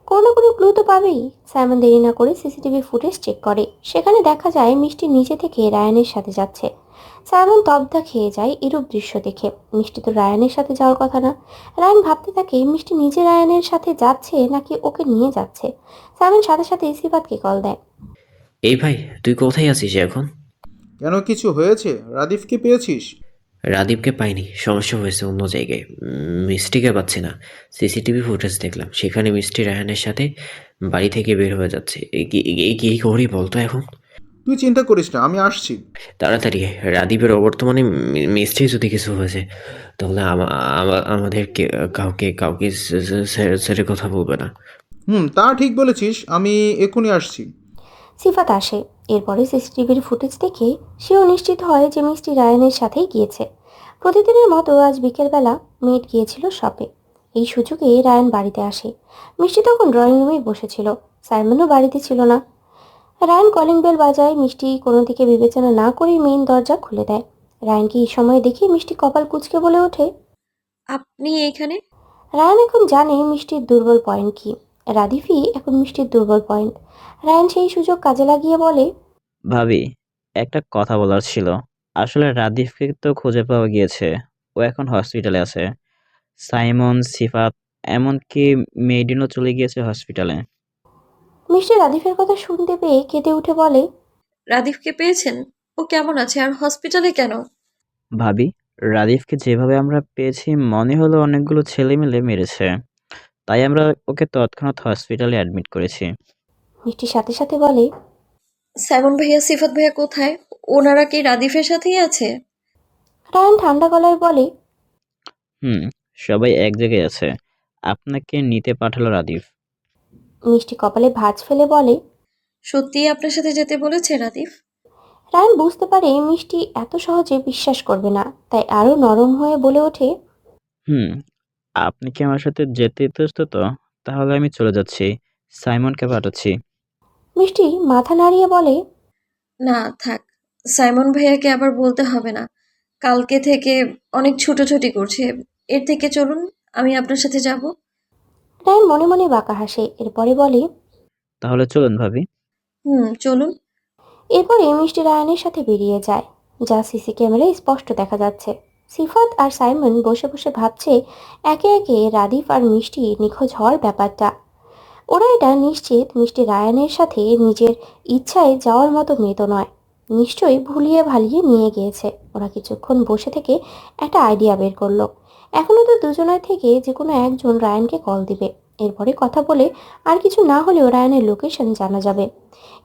কোনো না কোনো ক্লু তো পাবেই। সাইমন দেরি না করে সিসিটিভি ফুটেজ চেক করে। সেখানে দেখা যায় মিষ্টি নিচে থেকে রায়ানের সাথে যাচ্ছে। সাইমন তবদা খেয়ে যায় এরূপ দৃশ্য দেখে। মিষ্টি তো রায়ানের সাথে যাওয়ার কথা না। রায়ান ভাবতে থাকে মিষ্টি নিজে রায়ানের সাথে যাচ্ছে নাকি ওকে নিয়ে যাচ্ছে। সাইমন সাথে সাথে সিফাতকে কল দেয়। এই ভাই, তুই কোথায় আছিস এখন? কেন, কিছু হয়েছে? রাদিফকে পেয়েছিস? রাদীপকে পাইনি, সমস্যা হয়েছে অন্য জায়গায়। মিষ্টিকে পাচ্ছি না। সিসিটিভি ফুটেজ দেখলাম, সেখানে মিষ্টি রায়হানের সাথে বাড়ি থেকে বের হয়ে যাচ্ছে। এই কি করি বলতো এখন? তুই চিন্তা করিস না, আমি আসছি। তাড়াতাড়ি। রাদীপের অবর্তমানে মিষ্টি যদি কিছু হয়েছে তাহলে আমাদের কাউকে ছেড়ে কথা বলবে না। তা ঠিক বলেছিস, আমি এক্ষুনি আসছি। সিফাত আসে। এরপরে সিসিটিভির ফুটেজ দেখে সেও নিশ্চিত হয় যে মিষ্টি রায়ানের সাথেই গিয়েছে। প্রতিদিনের মতো আজ বিকেলবেলা মেয়েট গিয়েছিল শপে। এই সুযোগে রায়ান বাড়িতে আসে। মিষ্টি তখন ড্রয়িং রুমেই বসেছিল। সাইমনও বাড়িতে ছিল না। রায়ান কলিং বেল বাজায়। মিষ্টি কোনো দিকে বিবেচনা না করেই মেইন দরজা খুলে দেয়। রায়ানকে এই সময় দেখে মিষ্টি কপাল কুঁচকে বলে ওঠে, আপনি এখানে? রায়ান এখন জানে মিষ্টির দুর্বল পয়েন্ট কি। রাদিফই এখন মিষ্টির দুর্বল পয়েন্ট। রায়ান সেই সুযোগ কাজে লাগিয়ে বলে, ভাবি, একটা কথা বলার ছিল। আসলে রাদিফকে তো খুঁজে পাওয়া গিয়েছে। ও এখন হসপিটালে আছে। সাইমন, সিফাত, এমনকি মেইডিনও চলে গিয়েছে হসপিটালে। মিষ্টি রাদিফের কথা শুনতে পেয়ে কেঁদে উঠে বলে, রাদীপকে পেয়েছেন? ও কেমন আছে আর হসপিটালে কেন? ভাবি, রাদিফকে যেভাবে আমরা পেয়েছি মনে হলো অনেকগুলো ছেলে মিলে মেরেছে। তাই আমরা ওকে তৎক্ষণাৎ হসপিটালে অ্যাডমিট করেছি। মিষ্টির সাথে সাথে বলে, সাইমন ভাইয়া, সিফাত ভাইয়া কোথায়? ওনারা কি রাদীফের সাথেই আছে? রায়ান ঠান্ডা গলায় বলে, হুম, সবাই এক জায়গায় আছে। আপনাকে নিতে পাঠালো রাদিফ। মিষ্টি কপালে ভাঁজ ফেলে বলে। সত্যিই আপনার সাথে যেতে বলেছে রাদীফ? রায়ান বুঝতে পারে মিষ্টি এত সহজে বিশ্বাস করবে না, তাই আরো নরম হয়ে বলে ওঠে, হুম, আপনি কি আমার সাথে যেতে ইতস্তত? তাহলে আমি চলে যাচ্ছি। সাইমনকে পাঠাচ্ছি। মিষ্টি মাথা নাড়িয়ে বলে, না থাক, সাইমন ভাইয়াকে আবার বলতে হবে না। কালকে থেকে অনেক ছুটোছুটি করছে। এর থেকে চলুন, আমি আপনার সাথে যাব। রায়ান মনে মনে বাঁকা হাসে। এরপরে বলে, তাহলে চলুন ভাবি। চলুন। এরপরে মিষ্টি রায়ানের সাথে বেরিয়ে যায়, যা সিসি ক্যামেরায় স্পষ্ট দেখা যাচ্ছে। সিফাত আর সাইমন বসে বসে ভাবছে একে একে রাদিফ আর মিষ্টি নিখোঁজ হওয়ার ব্যাপারটা। ওরা এটা নিশ্চিত মিষ্টি রায়ানের সাথে নিজের ইচ্ছায় যাওয়ার মতো মেয়ে তো নয়। নিশ্চয়ই ভুলিয়ে ভালিয়ে নিয়ে গিয়েছে। ওরা কিছুক্ষণ বসে থেকে একটা আইডিয়া বের করলো। এখনও তো দুজনের থেকে যে কোনো একজন রায়ানকে কল দিবে। এরপরে কথা বলে আর কিছু না হলেও রায়ানের লোকেশন জানা যাবে।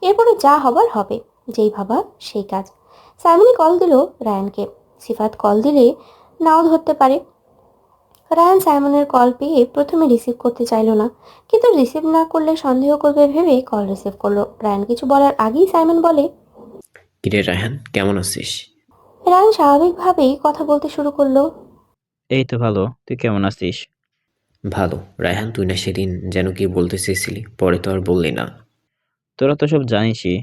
এরপরে যা হবার হবে। যেই ভাবা সেই কাজ। সাইমনই কল দিল রায়ানকে। সিফাত কল দিলে নাও ধরতে পারে। রায়ান সাইমনের কল পেয়ে প্রথমে রিসিভ করতে চাইল না, কিন্তু রিসিভ না করলে সন্দেহ করবে ভেবে কল রিসিভ করলো। রায়ান কিছু বলার আগেই সাইমন বলে, কিরে রায়হান, কেমন আছিস? রায়ান স্বাভাবিকভাবেই কথা বলতে শুরু করলো। এই তো ভালো, তুই কেমন আছিস? ভালো। রায়হান, তুই না সেদিন যেন কি বলতে চেয়েছিলি, পরে তো আর বললি না। তোরা তো সব জানিসই।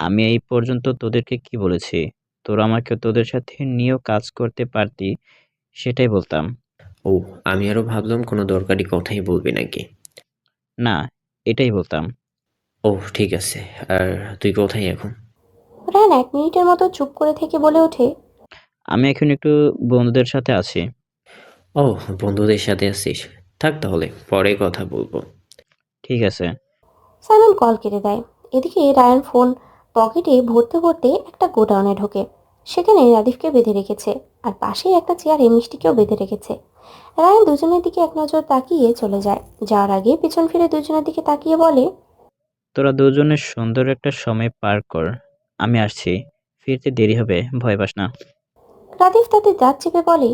আমি এই পর্যন্ত তোদেরকে কি বলেছি? তোরা আমাকে তোদের সাথে নিয়েও কাজ করতে পারতি, সেটাই বলতাম। ও, আমি আরো ভাবলাম কোনো দরকারি কথাই বলবি নাকি। না, এটাই বলতাম। ও ঠিক আছে। আর তুই কোথায় এখন? রায়ান 1 মিনিটের মতো চুপ করে থেকে বলে ওঠে, আমি এখন একটু বন্ধুদের সাথে আছি। ও, বন্ধুদের সাথে আছিস? থাক তাহলে, পরে কথা বলবো। ঠিক আছে। সাইমন কল কেটে দেয়। এদিকে রায়ান ফোন পকেটে ভরতে ভরতে একটা গোডাউনে ঢোকে। সেখানে রাদিফকে বেঁধে রেখেছে, আর পাশেই একটা চেয়ারে মিষ্টিকেও বেঁধে রেখেছে। রায়ান দুজনের দিকে এক নজর তাকিয়ে চলে যায়। যাওয়ার আগে পেছন ফিরে দুজনের দিকে তাকিয়ে বলে, তোরা দুজনে সুন্দর একটা সময় পার কর। আমি আসছি। ফিরতে দেরি হবে, ভয় পাস না। রাদিফ তাতে দাঁত চেপে বলে,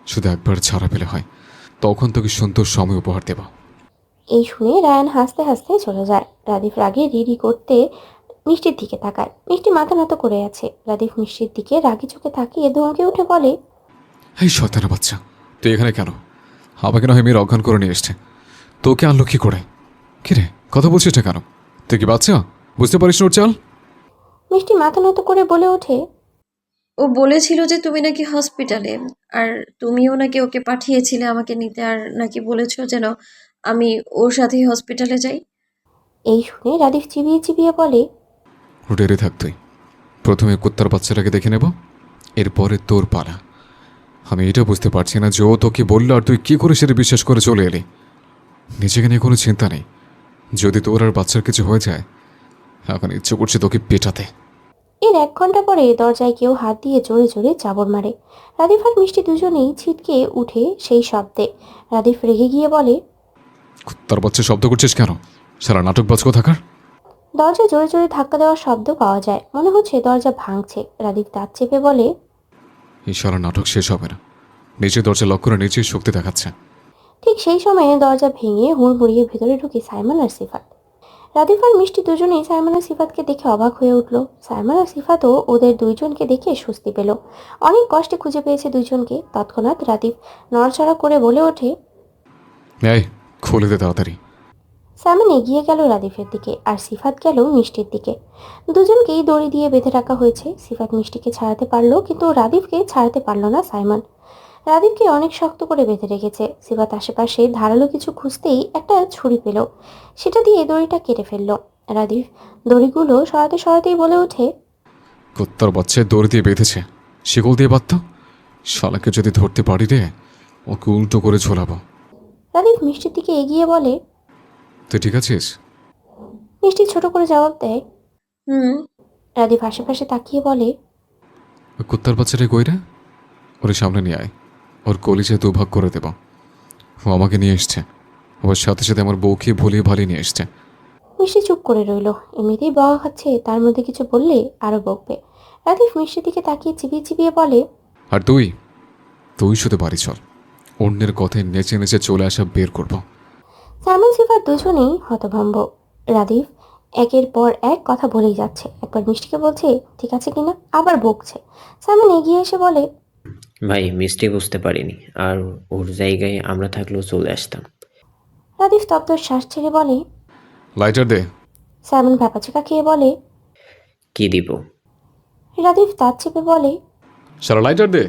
শুধু একবার ছাড়া পেলে হয়, তখন তোকে সুন্দর সময় উপহার দেব। এই শুনে রায়ান হাসতে হাসতে চলে যায়। রাদিফ রাগে রিডি করতে মিষ্টির দিকে তাকায়। মিষ্টি মাথা নত করে আছে। রাদিফ মিষ্টির দিকে রাগি চোখে তাকিয়ে ধমকে উঠে বলে, এই শয়তানা বাচ্চা, তুই এখানে কেন? আমাকে না হয় মেয়ের অজ্ঞান করে নিয়ে এসছে, তোকে আনলো কি করে? কিরে, কথা বলছিস না কেন? তুই কি বাচ্চা, বুঝতে পারিস না ওর চাল? মিষ্টি মাথা নত করে বলে ওঠে, ও বলেছিল যে তুমি নাকি হসপিটালে, আর তুমিও নাকি ওকে পাঠিয়েছিলে আমাকে নিতে, আর নাকি বলেছো যেন আমি ওর সাথেই হসপিটালে যাই। এই শুনে রাদিফ চিবিয়ে চিবিয়ে বলে, ডেরে থাক তুই। প্রথমে কুত্তার বাচ্চাটাকে দেখে নেব, এরপরে তোর পালা। আমি এটা বুঝতে পারছি না যে ও তোকে বললো আর তুই কী করে সেটা বিশ্বাস করে চলে এলি। নিজেকে নিয়ে কোনো চিন্তা নেই। যদি তোর আর বাচ্চার কিছু হয়ে যায়, এখন ইচ্ছে করছে তোকে পেটাতে। এর 1 ঘন্টা পরে দরজায় কেউ হাত দিয়ে জোরে জোরে চাবড় মারে। রাদিফ আর মিষ্টি দুজনেই ছিটকে উঠে সেই শব্দে। রাদিফ রেগে গিয়ে বলে, কুত্তার বাচ্চা শব্দ করছিস কেন? সারা নাটক বাজ থাকার। দরজা জোরে জোরে ধাক্কা দেওয়ার শব্দ পাওয়া যায়, মনে হচ্ছে দরজা ভাঙছে। রাদীপ দাঁত চেপে বলে, এই সারা নাটক শেষ হবে না। নিচে দরজা লক করে নিচেই শক্তি দেখাচ্ছে। ঠিক সেই সময়ে দরজা ভেঙে হুড়মুড়িয়ে ভেতরে ঢুকে সাইমন আর সিফাত। রাদীপ আর মিষ্টি দুজনেই সাইমন আর সিফাতকে দেখে অবাক হয়ে উঠল। সাইমন আর সিফাতও ওদের দুইজনকে দেখে স্বস্তি পেল। অনেক কষ্টে খুঁজে পেয়েছে দুইজনকে। তৎক্ষণাৎ রাদীপ নড়াচড়া করে বলে ওঠে, এই খুলে দে তাড়াতাড়ি। সাইমন এগিয়ে গেল রাদীফের দিকে আর সিফাত গেল মিষ্টির দিকে। দুজনকেই দড়ি দিয়ে বেঁধে রাখা হয়েছে। সিফাত মিষ্টিকে ছাড়াতে পারলো, কিন্তু রাদীফকে ছাড়াতে পারলো না সাইমন। রাদীপকে অনেক শক্ত করে বেঁধে রেখেছে। সিফাত আশেপাশে ধারালো কিছু খুঁজতেই একটা ছুরি পেল, সেটা দিয়ে দড়িটা কেটে ফেললো। রাদীপ দড়িগুলো সরাতে সরাতেই বলে ওঠে, কুত্তার বাচ্চায় দড়ি দিয়ে বেঁধেছে, শিকল দিয়ে বাঁধত। শালাকে যদি ধরতে পারি রে, ওকে উল্টো করে ঝোলাবো। রাদীপ মিষ্টির দিকে এগিয়ে বলে, তুই ঠিক আছিস? মিষ্টি ছোট করে জবাব দেয়। হুম। রাদীপ আশেপাশে তাকিয়ে বলে, ওই কুত্তার বাচ্চাটা কইরা ওর সামনে নিয়ে আয়, ওর কলিজে দুভাগ করে দেব। ও আমাকে নিয়ে এসছে, ওর সাথে সাথে আমার বউকে ভুলিয়ে ভালিয়ে নিয়ে এসছে। মিষ্টি চুপ করে রইল। এমনিতেই বকা খাচ্ছে, তার মধ্যে কিছু বললে আরো বকবে। রাদীপ মিষ্টির দিকে তাকিয়ে চিবিয়ে চিবিয়ে বলে, আর তুই তুই শুধু বাড়ি চল, অন্যের কথায় নেচে নেচে চলে আসা বের করবো। সাইমন সিফাত দুজনেই হতভম্ব। রাদীপ একের পর এক কথা বলেই যাচ্ছে। একবার মিষ্টিকে বলছে ঠিক আছে কিনা, আবার বকছে। সাইমন এগিয়ে এসে বলে, ভাই মিষ্টি বুঝতে পারিনি, আর ওর জায়গায় আমরা থাকলেও চলে আসতাম। রাদীপ স্তব্ধ শ্বাস ছেড়ে বলে, লাইটার দে। সাইমন ভ্যাপাচিকা খেয়ে বলে, কি দিব? রাদীপ দাঁত চেপে বলে, সারা লাইটার দে।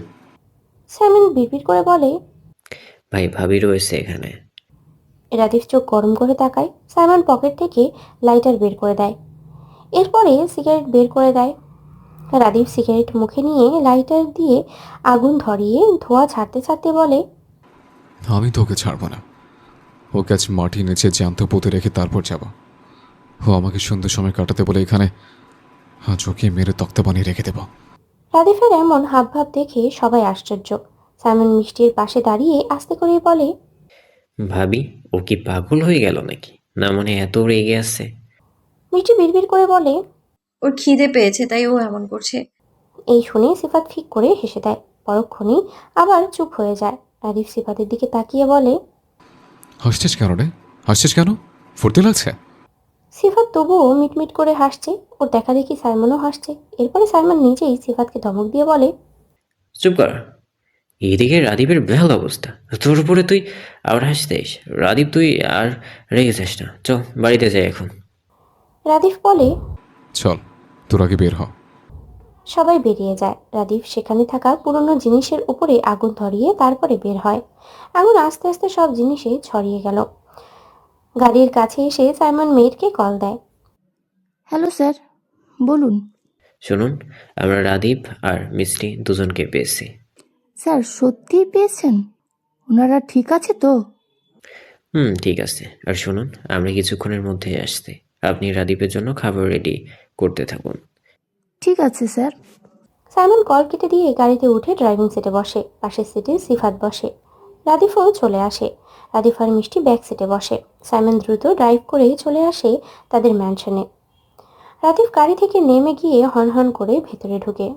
সাইমন বিড়বিড় করে বলে, ভাই ভাবি রয়েছে এখানে। রাদীপ চোখ গরম করে তাকায়। সাইমন পকেট থেকে লাইটার বের করে দেয়, এরপরে সিগারেট বের করে দেয়। রাদীপ সিগারেট মুখে নিয়ে লাইটার দিয়ে আগুন ধরিয়ে ধোঁয়া ছাড়তে ছাড়তে বলে, আমি তো ওকে ছাড়বো না। ওকে আজ মাটি নিচে জ্যান্ত পুঁতে রেখে তারপর যাব। ও আমাকে সুন্দর সময় কাটাতে বলে এখানে আজ ওকে মেরে তক্তা বানিয়ে রেখে দেব। রাদীপের এমন হাবভাব দেখে সবাই আশ্চর্য। সাইমন মিষ্টির পাশে দাঁড়িয়ে আস্তে করে বলে, ভাবি ও কি পাগল হয়ে গেল নাকি? না মানে এত রেগে আছে? মিষ্টি বিড়বিড় করে বলে, ওর খিদে পেয়েছে তাই ও এমন করছে। এই শুনে সিফাত ফিক করে হেসে দেয়। পরক্ষণেই আবার চুপ হয়ে যায়। রাদীপ সিফাতের দিকে তাকিয়ে বলে, হাসছিস কেন রে? হাসছিস কেন? ফুর্তি লাগছে? সিফাত তবুও মিটমিট করে হাসছে। ওর দেখা দেখি সাইমনও হাসছে। এরপরে সাইমন নিজেই সিফাতকে ধমক দিয়ে বলে, চুপ কর। এদিকে রাদীপের বেহাল অবস্থা, তোর উপরে তুই আবার হাসতেস? রাদীপ তুই আর রেগে যাস না, চল বাড়িতে যাই এখন। রাদীপ বলে, চল তোর আগে বের হ। সবাই বেরিয়ে যায়। রাদীপ সেখানে থাকা পুরনো জিনিসের উপরে আগুন ধরিয়ে তারপরে বের হয়। আগুন আস্তে আস্তে সব জিনিসে ছড়িয়ে গেল। গাড়ির কাছে এসে সাইমন মেয়েরকে কল দেয়। হ্যালো স্যার, বলুন। শুনুন, আমরা রাদীপ আর মিষ্টি দুজনকে পেয়েছি। স্যার সত্যিই পেয়েছেন? ওনারা ঠিক আছে তো? ঠিক আছে। আর শুনুন, আমরা কিছুক্ষণের মধ্যেই আসছি। আপনি রাদীপের জন্য খাবার রেডি করতে থাকুন। ঠিক আছে স্যার। সাইমন কল কেটে দিয়ে গাড়িতে উঠে ড্রাইভিং সিটে বসে। পাশের সিটে সিফাত বসে। রাদীপও চলে আসে। রাদীপ আর মিষ্টি ব্যাক সিটে বসে। সাইমন দ্রুত ড্রাইভ করে চলে আসে তাদের ম্যানশনে। রাদীপ গাড়ি থেকে নেমে গিয়ে হন হন করে ভেতরে ঢুকে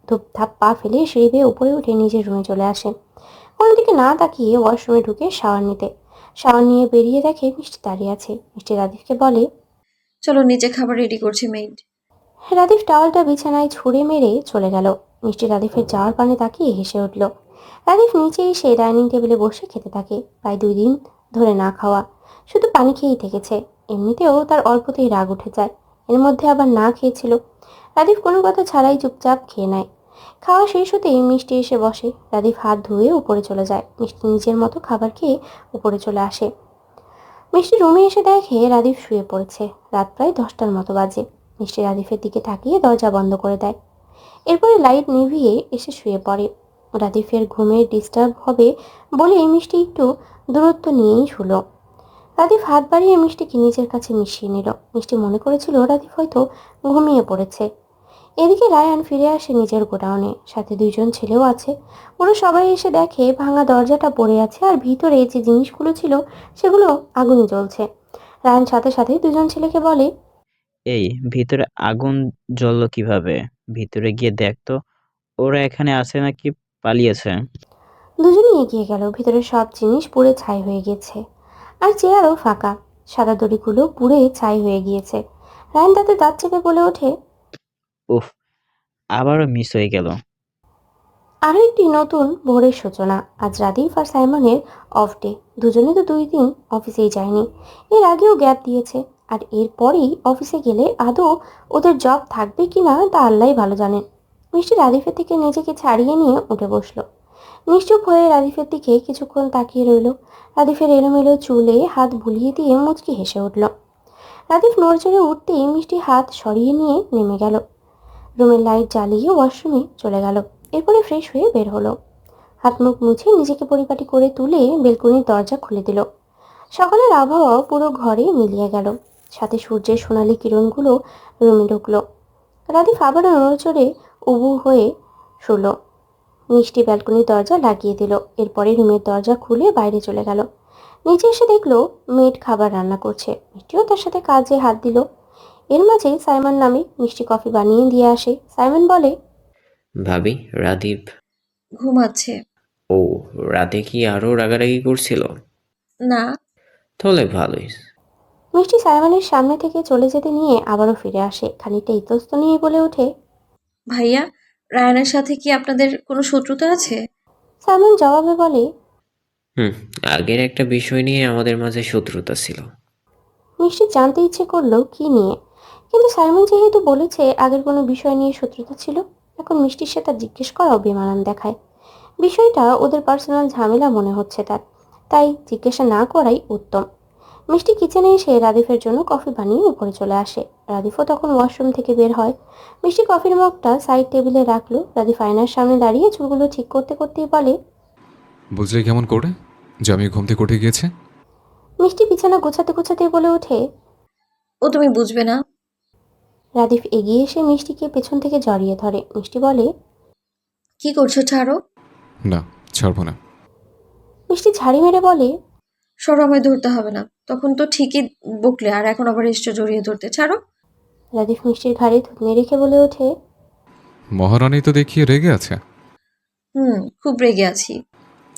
ধূপধাপ পা ফেলে সিঁড়ি বেয়ে উপরে উঠে নিজের রুমে চলে আসে। কোনো দিকে না তাকিয়ে ওয়াশরুমে ঢুকে শাওয়ার নিতে। শাওয়ার নিয়ে বেরিয়ে দেখে মিষ্টি দাঁড়িয়ে আছে। মিষ্টি রাদীপকে বলে, চলো নিচে খাবার রেডি করছি মেইড। রাদীপ টাওয়ালটা বিছানায় ছুঁড়ে মেরে চলে গেল। মিষ্টি রাদীপের যাওয়ার পানে তাকিয়ে হেসে উঠল। রাদীপ নিচে এসে ডাইনিং টেবিলে বসে খেতে থাকে। প্রায় 2 দিন ধরে না খাওয়া, শুধু পানি খেয়েই থেকেছে। এমনিতেও তার অল্পতেই রাগ উঠে যায়, এর মধ্যে আবার না খেয়েছিল। রাদীপ কোনো কথা ছাড়াই চুপচাপ খেয়ে নেয়। খাওয়া শেষ হতেই মিষ্টি এসে বসে। রাদীপ হাত ধুয়ে উপরে চলে যায়। মিষ্টি নিজের মতো খাবার খেয়ে উপরে চলে আসে। মিষ্টি রুমে এসে দেখে রাদীপ শুয়ে পড়েছে। রাত প্রায় 10টার মতো বাজে। মিষ্টি রাদীপের দিকে তাকিয়ে দরজা বন্ধ করে দেয়। এরপরে লাইট নিভিয়ে এসে শুয়ে পড়ে। রাদীপের ঘুমের ডিস্টার্ব হবে বলে মিষ্টি একটু দূরত্ব নিয়েই শুলো। রাদীপ হাত বাড়িয়ে মিষ্টিকে নিজের কাছে মিশিয়ে নিল। মিষ্টি মনে করেছিল রাদীপ হয়তো ঘুমিয়ে পড়েছে। এদিকে রায়ান ফিরে আসে নিজের গোডাউনে, সাথে 2 জন ছেলেও আছে। ওরা সবাই এসে দেখে ভাঙা দরজাটা পড়ে আছে আর ভিতরে যে জিনিসগুলো ছিল সেগুলো আগুনে জ্বলছে। রায়ান সাথে সাথে 2 জন ছেলেকে বলে, এই ভিতরে আগুন জ্বললো কিভাবে? ভিতরে গিয়ে দেখ তো ওরা এখানে আছে নাকি পালিয়েছে? দুজনেই এগিয়ে গেল। ভিতরে সব জিনিস পুড়ে ছাই হয়ে গেছে, আর চেয়ারও ফাঁকা। সাদা দড়িগুলো পুড়ে ছাই হয়ে গিয়েছে। রায়ন তাতে দাঁত চেপে বলে ওঠে, উফ, আবারও মিস হয়ে গেল। আরও একটি নতুন ভোরের সূচনা। আজ রাদীফ আর সাইমনের অফ ডে। দুজনে তো 2 দিন অফিসেই যায়নি। এর আগেও গ্যাপ দিয়েছে, আর এরপরেই অফিসে গেলে আদৌ ওদের জব থাকবে কিনা তা আল্লাহই ভালো জানেন। মিষ্টি রাদীফের থেকে নিজেকে ছাড়িয়ে নিয়ে উঠে বসলো। নিশ্চুপ হয়ে রাদীফের দিকে কিছুক্ষণ তাকিয়ে রইল। রাদীফের এলোমেলো চুলে হাত বুলিয়ে দিয়ে মুচকি হেসে উঠল। রাদীফ নড়চড়ে উঠতেই মিষ্টি হাত সরিয়ে নিয়ে নেমে গেল। রুমের লাইট জ্বালিয়ে ওয়াশরুমে চলে গেল। এরপরে ফ্রেশ হয়ে বের হলো। হাত মুখ মুছে নিজেকে পরিপাটি করে তুলে বেলকনির দরজা খুলে দিল। সকালের আবহাওয়া পুরো ঘরে মিলিয়ে গেল, সাথে সূর্যের সোনালি কিরণগুলো রুমে ঢুকলো। রাদীফ আবারও নড়চড়ে উবু হয়ে শুলো। মিষ্টি ব্যালকনির দরজা লাগিয়ে দিল। এরপরে রুমের দরজা খুলে বাইরে চলে গেল। নিচে এসে দেখলো মেড খাবার রান্না করছে। মিষ্টিও তার সাথে কাজে হাত দিল। এর মাঝে সাইমন নামে মিষ্টি কফি বানিয়ে দিয়ে আসে। সাইমন বলে, ভাবি, রাদীপ? ঘুমাচ্ছে। ও, রাতে কি আরো রাগারাগি করছিল? না। তাহলে ভালোই। মিষ্টি সাইমনের সামনে থেকে চলে যেতে নিয়ে আবারও ফিরে আসে। খানিকটা ইতস্ত নিয়ে বলে ওঠে, ভাইয়া, রায়ানের সাথে কি আপনাদের কোনো শত্রুতা আছে? সাইমন জবাবে বলে, হুম, আগের একটা বিষয় নিয়ে আমাদের মাঝে শত্রুতা ছিল। মিষ্টি জানতে ইচ্ছে করলো কি নিয়ে, কিন্তু সাইমন যেহেতু বলেছে আগের কোনো বিষয় নিয়ে শত্রুতা ছিল, এখন মিষ্টির সাথে জিজ্ঞেস করাও বেমানান দেখায়। বিষয়টা ওদের পার্সোনাল ঝামেলা মনে হচ্ছে তার, তাই জিজ্ঞাসা না করাই উত্তম। মিষ্টি কিচেনে এসে রাদীফের জন্য কফি বানিয়ে উপরে চলে আসে। রাদীফও তখন ওয়াশরুম থেকে বের হয়। মিষ্টি কফির মগটা সাইড টেবিলে রাখলো। রাদীফ আয়নার সামনে দাঁড়িয়ে চুলগুলো ঠিক করতে করতেই বলে, বুঝলে কেমন করে যে আমি ঘুম থেকে উঠে গিয়েছে? মিষ্টি বিছানা গোছাতে গোছাতেই বলে ওঠে, ও তুমি বুঝবে না। রাদীফ এগিয়ে এসে মিষ্টিকে পেছন থেকে জড়িয়ে ধরে। মিষ্টি বলে, কি করছো, ছাড়ো। না, ছাড়বো না। মিষ্টি ঝাড়ি মেরে বলে, সরো, আমায় ধরতে হবে না। তখন তো ঠিকই বকলে, আর এখন আবার এসছো জড়িয়ে ধরতে। ছাড়ো। রাদীফ মিষ্টির ঘাড়ে থুতনি রেখে বলে ওঠে, মহারানী তো দেখিয়ে রেগে আছে। খুব রেগে আছি।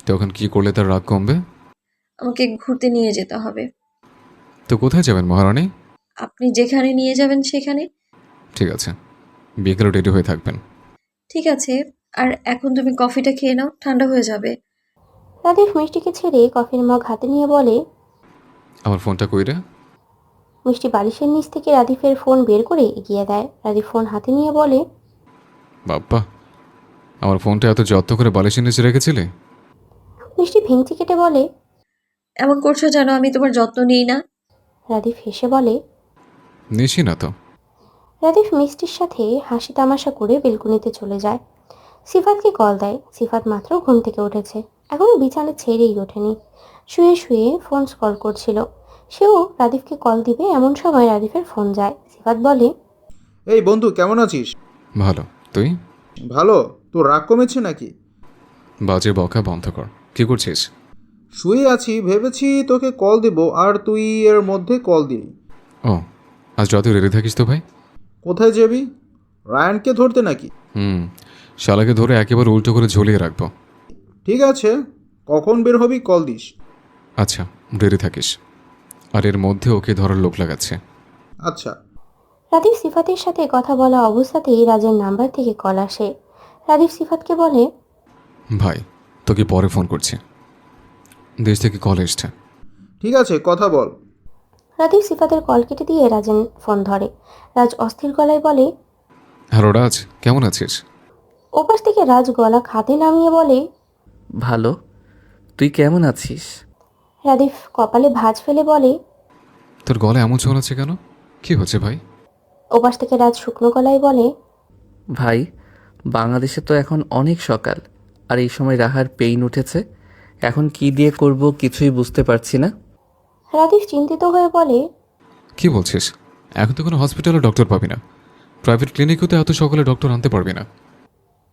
তখন কি করলে তার রাগ কমবে? আমাকে ঘুরতে নিয়ে যেতে হবে। তো কোথায় যাবেন মহারানী? আপনি যেখানে নিয়ে যাবেন সেখানে। ঠিক আছে, বিকেলে রেডি হয়ে থাকবেন। ঠিক আছে। আর এখন তুমি কফিটা খেয়ে নাও, ঠান্ডা হয়ে যাবে। রাদীফ মিষ্টিকে ছেড়ে কফির মগ হাতে নিয়ে বলে, আমার ফোনটা কইরে? মিষ্টি বালিশের নিচ থেকে রাদীফের ফোন বের করে এগিয়ে দেয়। রাদীফ ফোন হাতে নিয়ে বলে, বাপ্পা, আমার ফোনটা এত যত্ন করে বালিশের নিচে রেখেছিলে? মিষ্টি ভেঙচি কেটে বলে, এমন করছো যেন আমি তোমার যত্ন নিই না। রাদীফ হেসে বলে, নিশি না তো। রাদীফ মিষ্টির সাথে হাসি তামাশা করে বেলকুনিতে চলে যায়। সিফাতকে কল দেয়। সিফাত মাত্র ঘুম থেকে উঠেছে, এখনো বিছানা ছেড়েই ওঠেনি। শুয়ে শুয়ে ফোন স্ক্রল করছিল। সেও রাদীফকে কল দিবে এমন সময় রাদীফের ফোন যায়। সিফাত বলে, এই বন্ধু, কেমন আছিস? ভালো, তুই? ভালো। তোর রাগ কমেছে নাকি? বাজে বকা বন্ধ কর। কি করছিস? শুয়ে আছি, ভেবেছি তোকে কল দেব, আর তুই এর মধ্যে কল দিলি। ও, আজ রাতে রেডি থাকিস তো ভাই? কোথায় যাবি? রায়ানকে ধরতে নাকি? শালাকে ধরে একেবারে উল্টো করে ঝুলিয়ে রাখবো। ঠিক আছে, কখন বের হবি কল দিস। আচ্ছা, রেডি থাকিস। আর এর মধ্যে ওকে ধরার লোক লাগাচ্ছে। আচ্ছা। রাদীফ সিফাতের সাথে কথা বলা অবস্থাতেই রাজের নাম্বার থেকে কল আসে। রাদীফ সিফাতকে বলে, ভাই, তোকে পরে ফোন করছি, দেশ থেকে কল এসছে। ঠিক আছে, কথা বল। রাদীফ সিফাতের কল কেটে দিয়ে রাজের ফোন ধরে। রাজ অস্থির গলায় বলে, হ্যালো রাজ, কেমন আছিস? ওপাশ থেকে রাজ গলা খাতে নামিয়ে বলে, ভালো, তুই কেমন আছিস? রাদীফ কপালে ভাঁজ ফেলে বলে, তোর গলা এমন চল আছে কেন? কি হচ্ছে ভাই? ওপাশ থেকে রাজ শুকনো গলায় বলে, ভাই, বাংলাদেশে তো এখন অনেক সকাল, আর এই সময় রাহার পেইন উঠেছে। এখন কি দিয়ে করব কিছুই বুঝতে পারছি না। রাদীফ চিন্তিত হয়ে বলে, কি বলছিস? এখন তো কোনো হসপিটালে ডক্টর পাবি না, প্রাইভেট ক্লিনিকেও তো এত সকালে ডক্টর আনতে পারবি না।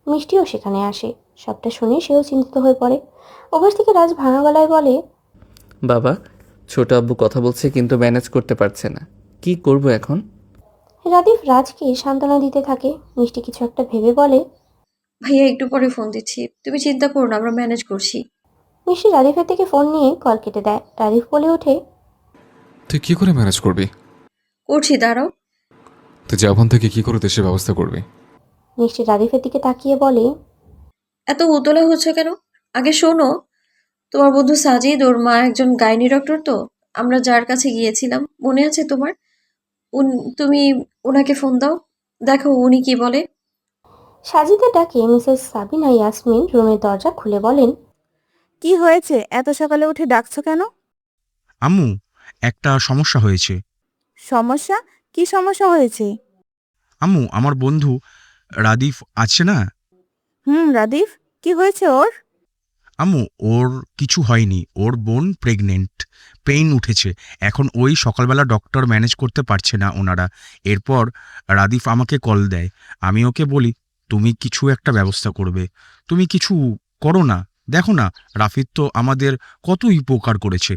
মিষ্টিও সেখানে আসে। সবটা শুনে সেও চিন্তিত হয়ে পড়ে। ওপাশ থেকে রাজ ভাঙা গলায় বলে, বাবা, ছোট আব্বু কথা বলছে কিন্তু ম্যানেজ করতে পারছে না, কি করব এখন? রাদিফ রাজকে সান্ত্বনা দিতে থাকে। মিষ্টি কিছু একটা ভেবে বলে, ভাইয়া একটু পরে ফোন দিচ্ছি, তুমি চিন্তা করো না, আমরা ম্যানেজ করছি। মিষ্টি রাদিফের থেকে ফোন নিয়ে কল কেটে দেয়। রাদিফ বলে ওঠে, তুই কি করে ম্যানেজ করবি? করছি, দাঁড়াও। তুই জাপান থেকে কি করে দেশের ব্যবস্থা করবি? মিষ্টি রাদিফের দিকে তাকিয়ে বলে, এত উতলা হচ্ছে কেন? আগে শোনো, তোমার বন্ধু সাজিদ, ওর মা একজন গাইনি ডক্টর, তো আমরা যার কাছে গিয়েছিলাম মনে আছে তোমার? তুমি ওনাকে ফোন দাও, দেখো উনি কি বলে। সাজিদের ডাকে মিসেস সাবিনা ইয়াসমিন রুমের দরজা খুলে বলেন, কি হয়েছে, এত সকালে উঠে ডাকছো কেন? আম্মু, একটা সমস্যা হয়েছে। সমস্যা? কি সমস্যা হয়েছে? আম্মু, আমার বন্ধু রাদিফ আছে না? রাদিফ, কি হয়েছে ওর? আম্মু, ওর কিছু হয়নি, ওর বোন প্রেগনেন্ট, পেইন উঠেছে। এখন ওই সকালবেলা ডক্টর ম্যানেজ করতে পারছে না ওনারা। এরপর রাদিফ আমাকে কল দেয়, আমি ওকে বলি তুমি কিছু একটা ব্যবস্থা করবে, তুমি কিছু করো না। দেখো না, রাফিদ তো আমাদের কত উপকার করেছে,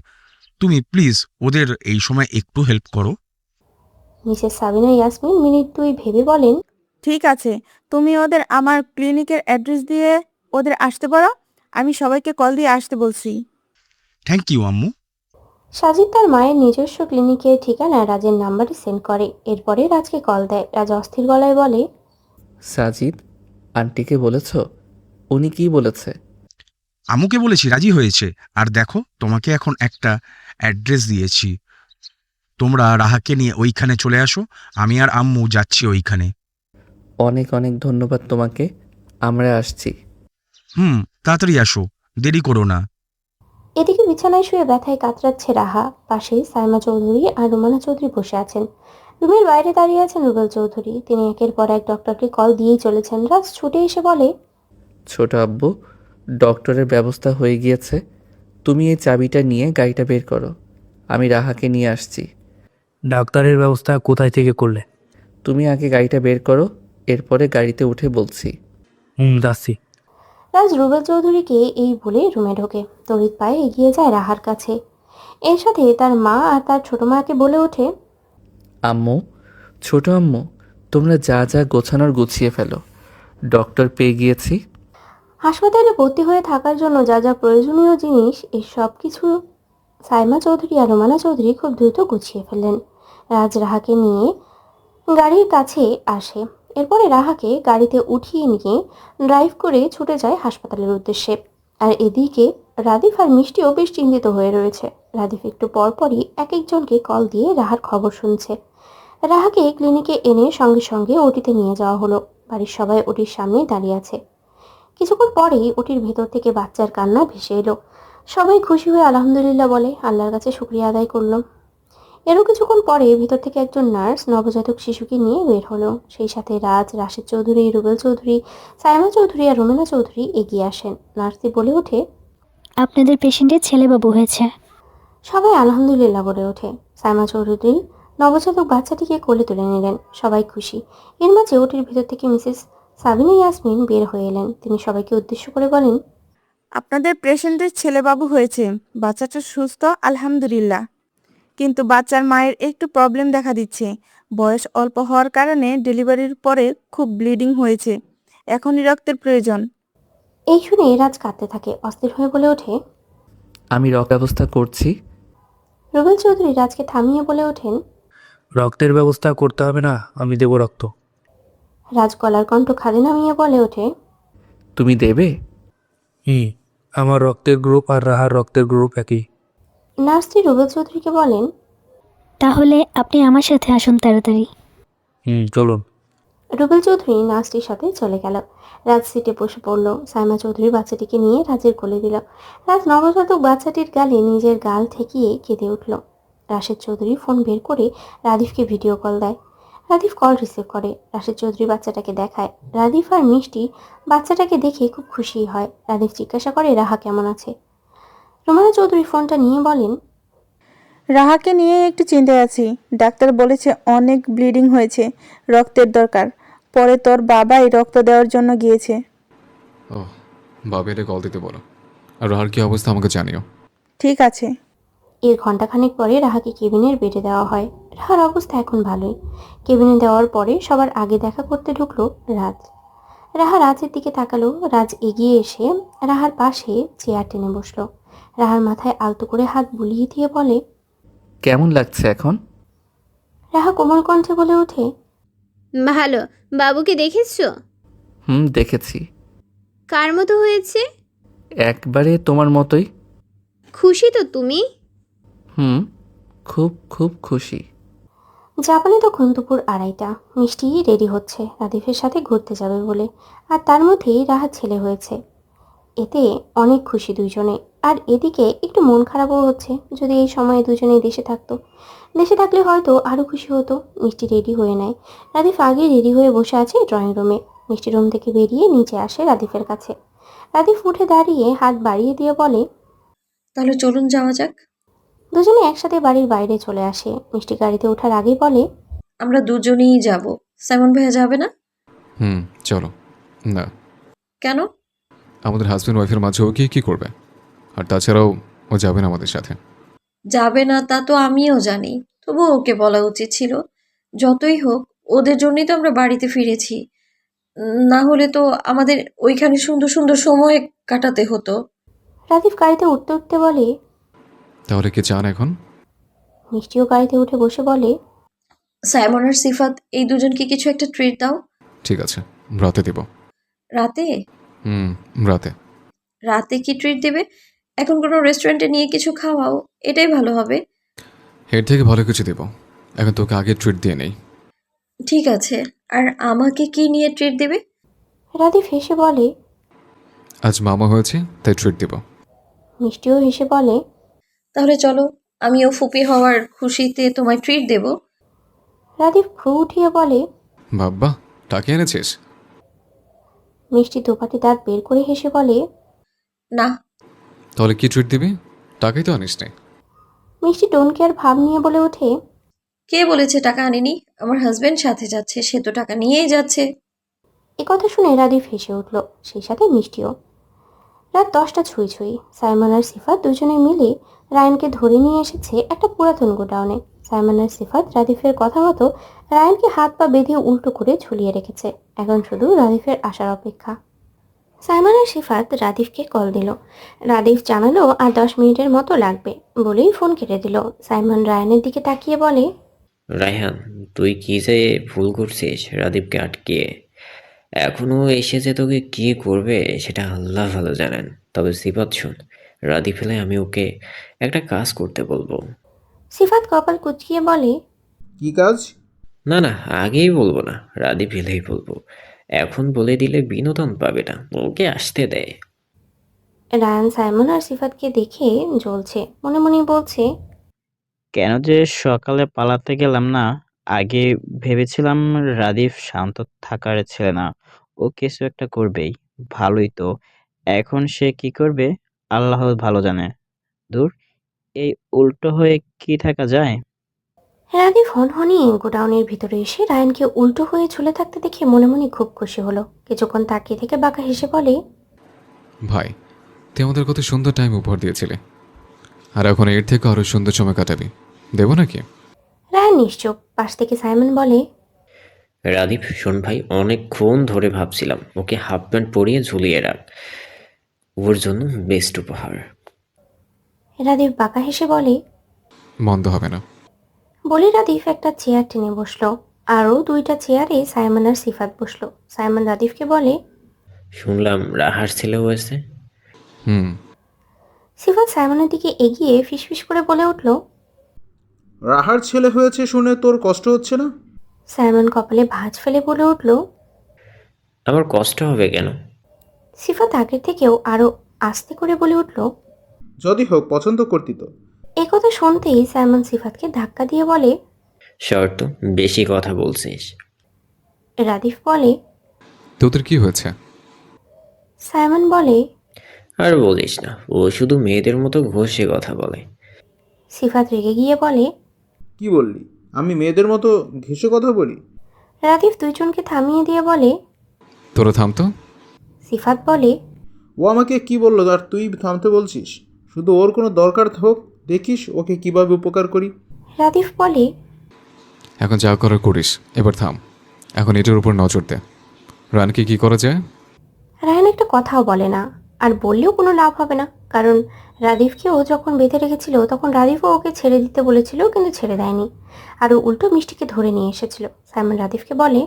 তুমি প্লিজ ওদের এই সময় একটু হেল্প করো। মিসেস সাবিনা ইয়াসমিন মিনিট দুই ভেবে বলেন, ঠিক আছে, তুমি ওদের আমার ক্লিনিকের অ্যাড্রেস দিয়ে ওদের আসতে বলো, আমি সবাইকে কল দিয়ে আসতে বলছি। থ্যাংক ইউ আম্মু। সাজিদ তার মায়ের নিজস্ব ক্লিনিকের ঠিকানা রাজের নাম্বারে সেন্ড করে। এরপরে রাজকে কল দেয়। রাজ অস্থির গলায় বলে, সাজিদ, আন্টিকে বলেছ? উনি কি বলেছে? আম্মুকে বলেছি, রাজি হয়েছে। আর দেখো, তোমাকে এখন একটা অ্যাড্রেস দিয়েছি, তোমরা রাহাকে নিয়ে ওইখানে চলে আসো, আমি আর আম্মু যাচ্ছি ওইখানে। অনেক অনেক ধন্যবাদ তোমাকে, আমরা আসছি। তাড়াতাড়ি আসো, দেরি করো না। এদিকে বিছানায় শুয়ে ব্যথায় কাতরাচ্ছে রাহা। পাশে সাইমা চৌধুরী আর রুমানা চৌধুরী বসে আছেন। রুমের বাইরে দাঁড়িয়ে আছেন রুবেল চৌধুরী। তিনি একের পর এক ডক্টরকে কল দিয়েই চলেছেন। রাজ ছুটে এসে বলে, ছোট আব্বু, ডক্টরের ব্যবস্থা হয়ে গিয়েছে। তুমি এই চাবিটা নিয়ে গাড়িটা বের করো, আমি রাহাকে নিয়ে আসছি। ডাক্তারের ব্যবস্থা কোথায় থেকে করলে? তুমি আগে গাড়িটা বের করো, এরপরে গাড়িতে উঠে বলছি। যাচ্ছি। রাজ রুবেল চৌধুরীকে এই বলে রুমে ঢোকে। তড়িৎ পায়ে এগিয়ে যায় রাহার কাছে। এর সাথে তার মা আর তার ছোট মাকে বলে ওঠে, আম্মু, ছোট আম্মু, তোমরা যা যা গোছানোর গুছিয়ে ফেলো, ডক্টর পেয়ে গিয়েছি। হাসপাতালে ভর্তি হয়ে থাকার জন্য যা যা প্রয়োজনীয় জিনিস, এই সব কিছু সাইমা চৌধুরী আর রোমানা চৌধুরী খুব দ্রুত গুছিয়ে ফেললেন। রাজ রাহাকে নিয়ে গাড়ির কাছে আসে। এরপরে রাহাকে গাড়িতে উঠিয়ে নিয়ে ড্রাইভ করে ছুটে যায় হাসপাতালের উদ্দেশ্যে। আর এদিকে রাদিফ আর মিষ্টিও বেশ চিন্তিত হয়ে রয়েছে। রাদিফ একটু পরপরই এক একজনকে কল দিয়ে রাহার খবর শুনছে। রাহাকে ক্লিনিকে এনে সঙ্গে সঙ্গে ওটিতে নিয়ে যাওয়া হলো। বাড়ির সবাই ওটির সামনে দাঁড়িয়ে আছে। কিছুক্ষণ পরেই ওটির ভেতর থেকে বাচ্চার কান্না ভেসে এলো। সবাই খুশি হয়ে আলহামদুলিল্লাহ বলে আল্লাহর কাছে শুকরিয়া আদায় করলো। এরও কিছুক্ষণ পরে ভেতর থেকে একজন নার্স নবজাতক শিশুকে নিয়ে বের হলো। সেই সাথে রাজ, রাশেদ চৌধুরী, রুবেল চৌধুরী, সাইমা চৌধুরী আর রোমেনা চৌধুরী এগিয়ে আসেন। নার্সটি বলে ওঠে, আপনাদের পেশেন্টের ছেলেবাবু হয়েছে। সবাই আলহামদুলিল্লাহ বলে ওঠে। সাইমা চৌধুরী নবজাতক বাচ্চাটিকে কোলে তুলে নিলেন। সবাই খুশি। এর মাঝে ওটির ভেতর থেকে মিসেস সাবিনা ইয়াসমিন বের হয়ে এলেন। তিনি সবাইকে উদ্দেশ্য করে বলেন, আপনাদের পেশেন্টের ছেলেবাবু হয়েছে, বাচ্চাটা সুস্থ আলহামদুলিল্লাহ, কিন্তু বাচ্চার মায়ের একটু প্রবলেম দেখা দিচ্ছে। বয়স অল্প হওয়ার কারণে ডেলিভারির পরে খুব ব্লিডিং হয়েছে, এখনই রক্তের প্রয়োজন। এই শুনে রাজ কাঁদতে থাকে। অস্থির হয়ে বলে ওঠে, আমি রক্ত ব্যবস্থা করছি। রুবেল চৌধুরী রাজকে থামিয়ে বলে ওঠেন, রক্তের ব্যবস্থা করতে হবে না, আমি দেব রক্ত। রাজ গলার কণ্ঠ খাদে নামিয়ে বলে ওঠে, তুমি দেবে? আমার রক্তের গ্রুপ আর রাহার রক্তের গ্রুপ একই। নার্সটি রুবেল চৌধুরীকে বলেন, তাহলে আপনি আমার সাথে আসুন তাড়াতাড়ি। চলুন। রুবেল চৌধুরী নার্সটির সাথে চলে গেল। রাজ সিটে বসে পড়ল। সাইমা চৌধুরী বাচ্চাটিকে নিয়ে রাজের কোলে দিল। রাজ নবজাতক বাচ্চাটির গালে নিজের গাল ঠেকিয়ে কেঁদে উঠল। রাশেদ চৌধুরী ফোন বের করে রাদিফকে ভিডিও কল দেয়। রাদিফ কল রিসিভ করে। রাশেদ চৌধুরী বাচ্চাটাকে দেখায়। রাদিফ আর মিষ্টি বাচ্চাটাকে দেখে খুব খুশি হয়। রাদিফ জিজ্ঞাসা করে রাহা কেমন আছে। রোমানা চৌধুরী ফোনটা নিয়ে বলেন, রাহাকে নিয়ে একটু চিন্তায় আছি। ডাক্তার বলেছে অনেক ব্লিডিং হয়েছে, রক্তের দরকার। পরে তোর বাবাই রক্ত দেওয়ার জন্য গিয়েছে। বাবা এলে কল দিতে বলো, আর রাহার কি অবস্থা আমাকে জানিও। ঠিক আছে। এর ঘন্টাখানেক পরে রাহাকে কেবিনের বেডে দেওয়া হয়। রাহার অবস্থা এখন ভালোই। কেবিনে দেওয়ার পরে সবার আগে দেখা করতে ঢুকলো রাজ। রাহা রাজের দিকে তাকালো। রাজ এগিয়ে এসে রাহার পাশে চেয়ার টেনে বসলো। রাহার মাথায় আলতো করে হাত বুলিয়ে দিয়ে বলে, কেমন লাগছে এখন? রাহা কোমল কণ্ঠে বলে ওঠে, ভালো। বাবুকে দেখেছো? দেখেছি। কার মতো হয়েছে? একবারে তোমার মতোই। খুশি তো তুমি? খুব খুব খুশি। জাপানে তখন দুপুর 2:30। মিষ্টি রেডি হচ্ছে রাদিফের সাথে ঘুরতে যাবে বলে, আর তার মধ্যেই রাহার ছেলে হয়েছে। এতে অনেক খুশি দুইজনে। আর এদিকে একটু মন খারাপও হচ্ছে, যদি এই সময়ে দুজনেই দেশে থাকতো। দেশে থাকলে হয়তো আরও খুশি হতো। মিষ্টি রেডি হয়ে নেয়। রাদিফ আগে রেডি হয়ে বসে আছে ড্রয়িং রুমে। মিষ্টি রুম থেকে বেরিয়ে নিচে আসে রাদিফের কাছে। রাদিফ উঠে দাঁড়িয়ে হাত বাড়িয়ে দিয়ে বলে, তাহলে চলুন যাওয়া যাক। দুজনে একসাথে বাড়ির বাইরে চলে আসে। মিষ্টি গাড়িতে ওঠার আগেই বলে, আমরা দুজনেই যাব। সাইমন ভাইয়া যাবে না? চলো। না, কেন? আমাদের হাজব্যান্ড ওয়াইফের মাঝে ও গিয়ে কী করবে? আর তাছাড়াও ও যাবে না আমাদের সাথে। যাবে না তা তো আমিও জানি, তবু ওকে বলা উচিত ছিল। যতই হোক ওদের জন্যই তো আমরা বাড়িতে ফিরেছি। না হলে তো আমাদের ওইখানে সুন্দর সুন্দর সময় কাটাতে হতো। রাদিফ গাড়িতে উঠতে উঠতে বলে, তাহলে কি চান এখন? মিষ্টিও গাড়িতে উঠে বসে বলে, সাইমন আর সিফাত, এই দুজনকে কিছু একটা ট্রিট দাও। ঠিক আছে, রাতে দেব। রাতে? রাতে। রাতে কি ট্রিট দেবে? এখন কোনো রেস্টুরেন্টে নিয়ে কিছু খাওয়াও, এটাই ভালো হবে। এর থেকে ভালো কিছু দেব। এখন তোকে আগে ট্রিট দিয়ে নেই। ঠিক আছে, আর আমাকে কি নিয়ে ট্রিট দেবে? রাদিফ হেসে বলে, আজ মামা হয়েছে তাই ট্রিট দেব। মিষ্টিও হেসে বলে, তাহলে চলো, আমিও ফুপি হওয়ার খুশিতে তোমায় ট্রিট দেব। রাদিফ ভ্রু উঠিয়ে বলে, বাব্বা, টাকা এনেছিস? মিষ্টি দোপাটি দাঁত বের করে হেসে বলে, না। তাহলে কি ট্রিট দিবি? টাকাই তো আনিস নাই। মিষ্টি ডোন্ট কেয়ার ভাব নিয়ে বলে ওঠে, কে বলেছে টাকা আনিনি? আমার হাজবেন্ড সাথে যাচ্ছে, সে তো টাকা নিয়েই যাচ্ছে। কথা শুনে রাদিফ হেসে উঠল, সেই সাথে মিষ্টিও। রাত 10টা ছুঁই ছুঁই। সাইমন আর সিফাত দুজনে মিলে রায়ানকে ধরে নিয়ে এসেছে একটা পুরাতন গোডাউনে। সাইমন আর সিফাত রাদিফের কথা মতো রায়ানকে হাত পা বেঁধে উল্টো করে ঝুলিয়ে রেখেছে। এখন শুধু রাদিফের আসার অপেক্ষা। সাইমন আর সিফাত রাদিফকে কল দিল। রাদিফ জানালো আর 10 মিনিটের মতো লাগবে বলেই ফোন কেটে দিল। সাইমন রায়ানের দিকে তাকিয়ে বলে, রায়হান, তুই কি যে ভুল করছিস রাদীপকে আটকিয়ে। এখনো এসে যে তোকে কি করবে সেটা আল্লাহ ভালো জানেন। তবে সিফাত শোন, রাদীপ ফেলে আমি ওকে একটা কাজ করতে বলবো। সিফাত কপাল কুচকিয়ে বলে, কি কাজ? না না, আগেই বলবো না, রাদীপ এলেই বলবো। এখন বলে দিলে বিনোদন পাবে না, ওকে আসতে দেয়। রায়ান সাইমন আর সিফাতকে দেখে জ্বলছে। মনে মনে বলছে, কেন যে সকালে পালাতে গেলাম না? আগে ভেবেছিলাম রাদীপ শান্ত থাকার ছেলে না, ও কিছু একটা করবেই। ভালোই তো। এখন সে কি করবে আল্লাহ ভালো জানে। ধুর, এই উল্টো হয়ে কি থাকা যায়? রাদিফ হনহনিয়ে গোডাউনের ভিতরে এসে রায়ানকে উল্টো হয়ে ঝুলে থাকতে দেখে মনে মনে খুব খুশি হলো। কিছুক্ষণ তাকিয়ে থেকে বাঁকা হেসে বলে, ভাই, তুই আমাদের কত সুন্দর টাইম উপহার দিয়েছিলে, আর এখন এর থেকে আরো সুন্দর সময় কাটাবি। দেবো নাকি? রায়ান নিশ্চুপ। পাশ থেকে সাইমন বলে, রাদীপ শোন ভাই, অনেকক্ষণ ধরে ভাবছিলাম ওকে হাফ প্যান্ট পরিয়ে ঝুলিয়ে রাখ, ওর জন্য বেস্ট উপহার। রাদিফ বাঁকা হেসে বলে, মন্দ হবে না। বলে রাদিফ একটা চেয়ার টেনে বসলো। আরও 2টা চেয়ারে সাইমন আর সিফাত বসলো। সাইমন রাদিফকে বলে, শুনলাম রাহার ছেলে হয়েছে। সিফাত সাইমনের দিকে এগিয়ে ফিসফিস করে বলে উঠল, রাহার ছেলে হয়েছে শুনে তোর কষ্ট হচ্ছে না? সাইমন কপালে ভাঁজ ফেলে বলে উঠল, আমার কষ্ট হবে কেন? সিফাত আগের থেকেও আরো আস্তে করে বলে উঠল, যদি হোক, পছন্দ করতি তো। একথা শুনতেই সাইমন সিফাতকে ধাক্কা দিয়ে বলে, শর্ত, বেশি কথা বলছিস। রাদিফ বলে, তোদের কি হয়েছে? সাইমন বলে, আর বলিস না, ও শুধু মেয়েদের মতো ঘষে কথা বলে। সিফাত রেগে গিয়ে বলে, কি বললি? আমি মেয়েদের মতো ঘেঁষে কথা বলি? রাদিফ দুইজনকে থামিয়ে দিয়ে বলে, তোরা থামতো। সিফাত বলে, ও আমাকে কি বললো আর তুই থামতে বলছিস? শুধু ওর কোনো দরকার হোক দেখিস ওকে কিভাবে উপকার করি। রাদিফ বলে, এখন যা করার করিস, এবার থাম। এখন এটার উপর নজর দে। রানকে কি করা যায়? রায়ান একটা কথাও বলে না, আর বললেও কোনো লাভ হবে না, কারণ রাদিফকেও যখন বেঁধে রেখেছিল তখন রাদিফও ওকে ছেড়ে দিতে বলেছিল, কিন্তু ছেড়ে দেয়নি, আর ও উল্টো মিষ্টিকে ধরে নিয়ে এসেছিল। সাইমন রাদিফকে বলে,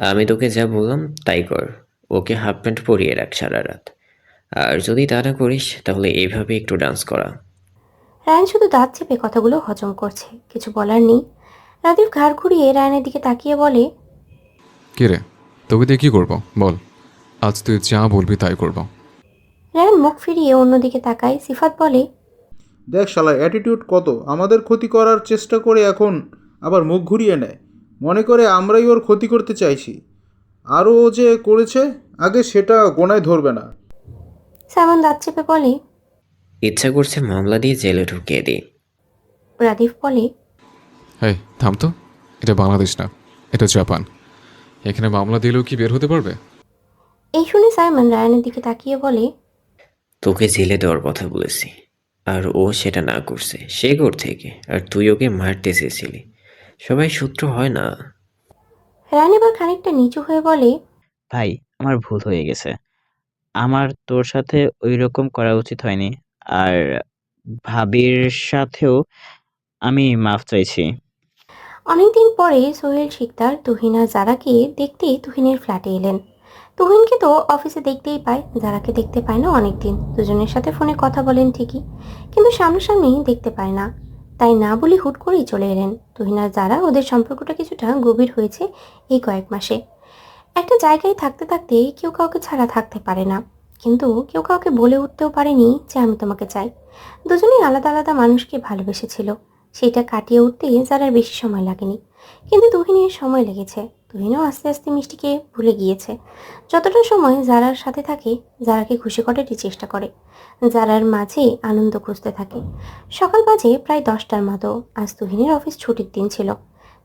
আমি তোকে যা বললাম তাই কর। ওকে হাফ প্যান্ট পরিয়ে রাখ সারা রাত। আর যদি তা না করিস তাহলে এইভাবে একটু ডান্স করা। রায়ান শুধু দাঁত চেপে কথাগুলো হজম করছে, কিছু বলার নেই। রাদিফ ঘাড় ঘুরিয়ে রায়ানের দিকে তাকিয়ে বলে, কে রে, তোকে দিয়ে কী করবো বল? আজ তুই যা বলবি তাই করবো। রায়ান মুখ ফিরিয়ে অন্যদিকে তাকায়। সিফাত বলে, দেখ শালার অ্যাটিটিউড কত, আমাদের ক্ষতি করার চেষ্টা করে এখন আবার মুখ ঘুরিয়ে নেয়, মনে করে আমরাই ওর ক্ষতি করতে চাইছি। আর ও যে করেছে আগে সেটা গোনায় ধরবে না। সাইমন দাঁত চেপে বলে, ইচ্ছা করছে মামলা দিয়ে জেলে ঢুকিয়ে দিই। রাদিফ বলে, এই থাম তো, এটা বাংলাদেশ না, এটা জাপান। এখানে মামলা দিলেও কি বের হতে পারবে? এই শুনে সাইমন রায়ানের দিকে তাকিয়ে বলে, তোকে জেলে দেওয়ার কথা বলেছি, আর ও সেটা না করছে সে ঘর থেকে, আর তুই ওকে মারতে চেয়েছিলি। সবাই শত্রু হয় না। রায়ান এবার খানিকটা নিচু হয়ে বলে, ভাই, আমার ভুল হয়ে গেছে। আমার তোর সাথে ঐরকম করা উচিত হয়নি। আর ভাবির সাথেও আমি মাফ চাইছি। অনেকদিন পরে সোহেল শিকদার তুহিন আর জারাকে দেখতে তুহিনের ফ্ল্যাটে এলেন। তুহিনকে তো অফিসে দেখতেই পায়, জারাকে দেখতে পায় না অনেকদিন। দুজনের সাথে ফোনে কথা বলেন ঠিকই, কিন্তু সামনাসামনি দেখতে পায় না। তাই না বলে হুট করেই চলে এলেন। তুহিন আর জারা, ওদের সম্পর্কটা কিছুটা গভীর হয়েছে এই কয়েক মাসে। একটা জায়গায় থাকতে থাকতে কেউ কাউকে ছাড়া থাকতে পারে না, কিন্তু কেউ কাউকে বলে উঠতেও পারেনি যে আমি তোমাকে চাই। দুজনেই আলাদা আলাদা মানুষকে ভালোবেসেছিল। সেটা কাটিয়ে উঠতে যারার বেশি সময় লাগেনি, কিন্তু তুহিনের সময় লেগেছে। তুহিনও আস্তে আস্তে মিষ্টিকে ভুলে গিয়েছে। যতটা সময় যারার সাথে থাকে, যারাকে খুশি করার চেষ্টা করে, যারার মাঝে আনন্দ খুঁজতে থাকে। সকাল বাজে প্রায় 10টার মতো। আজ তুহিনের অফিস ছুটির দিন ছিল,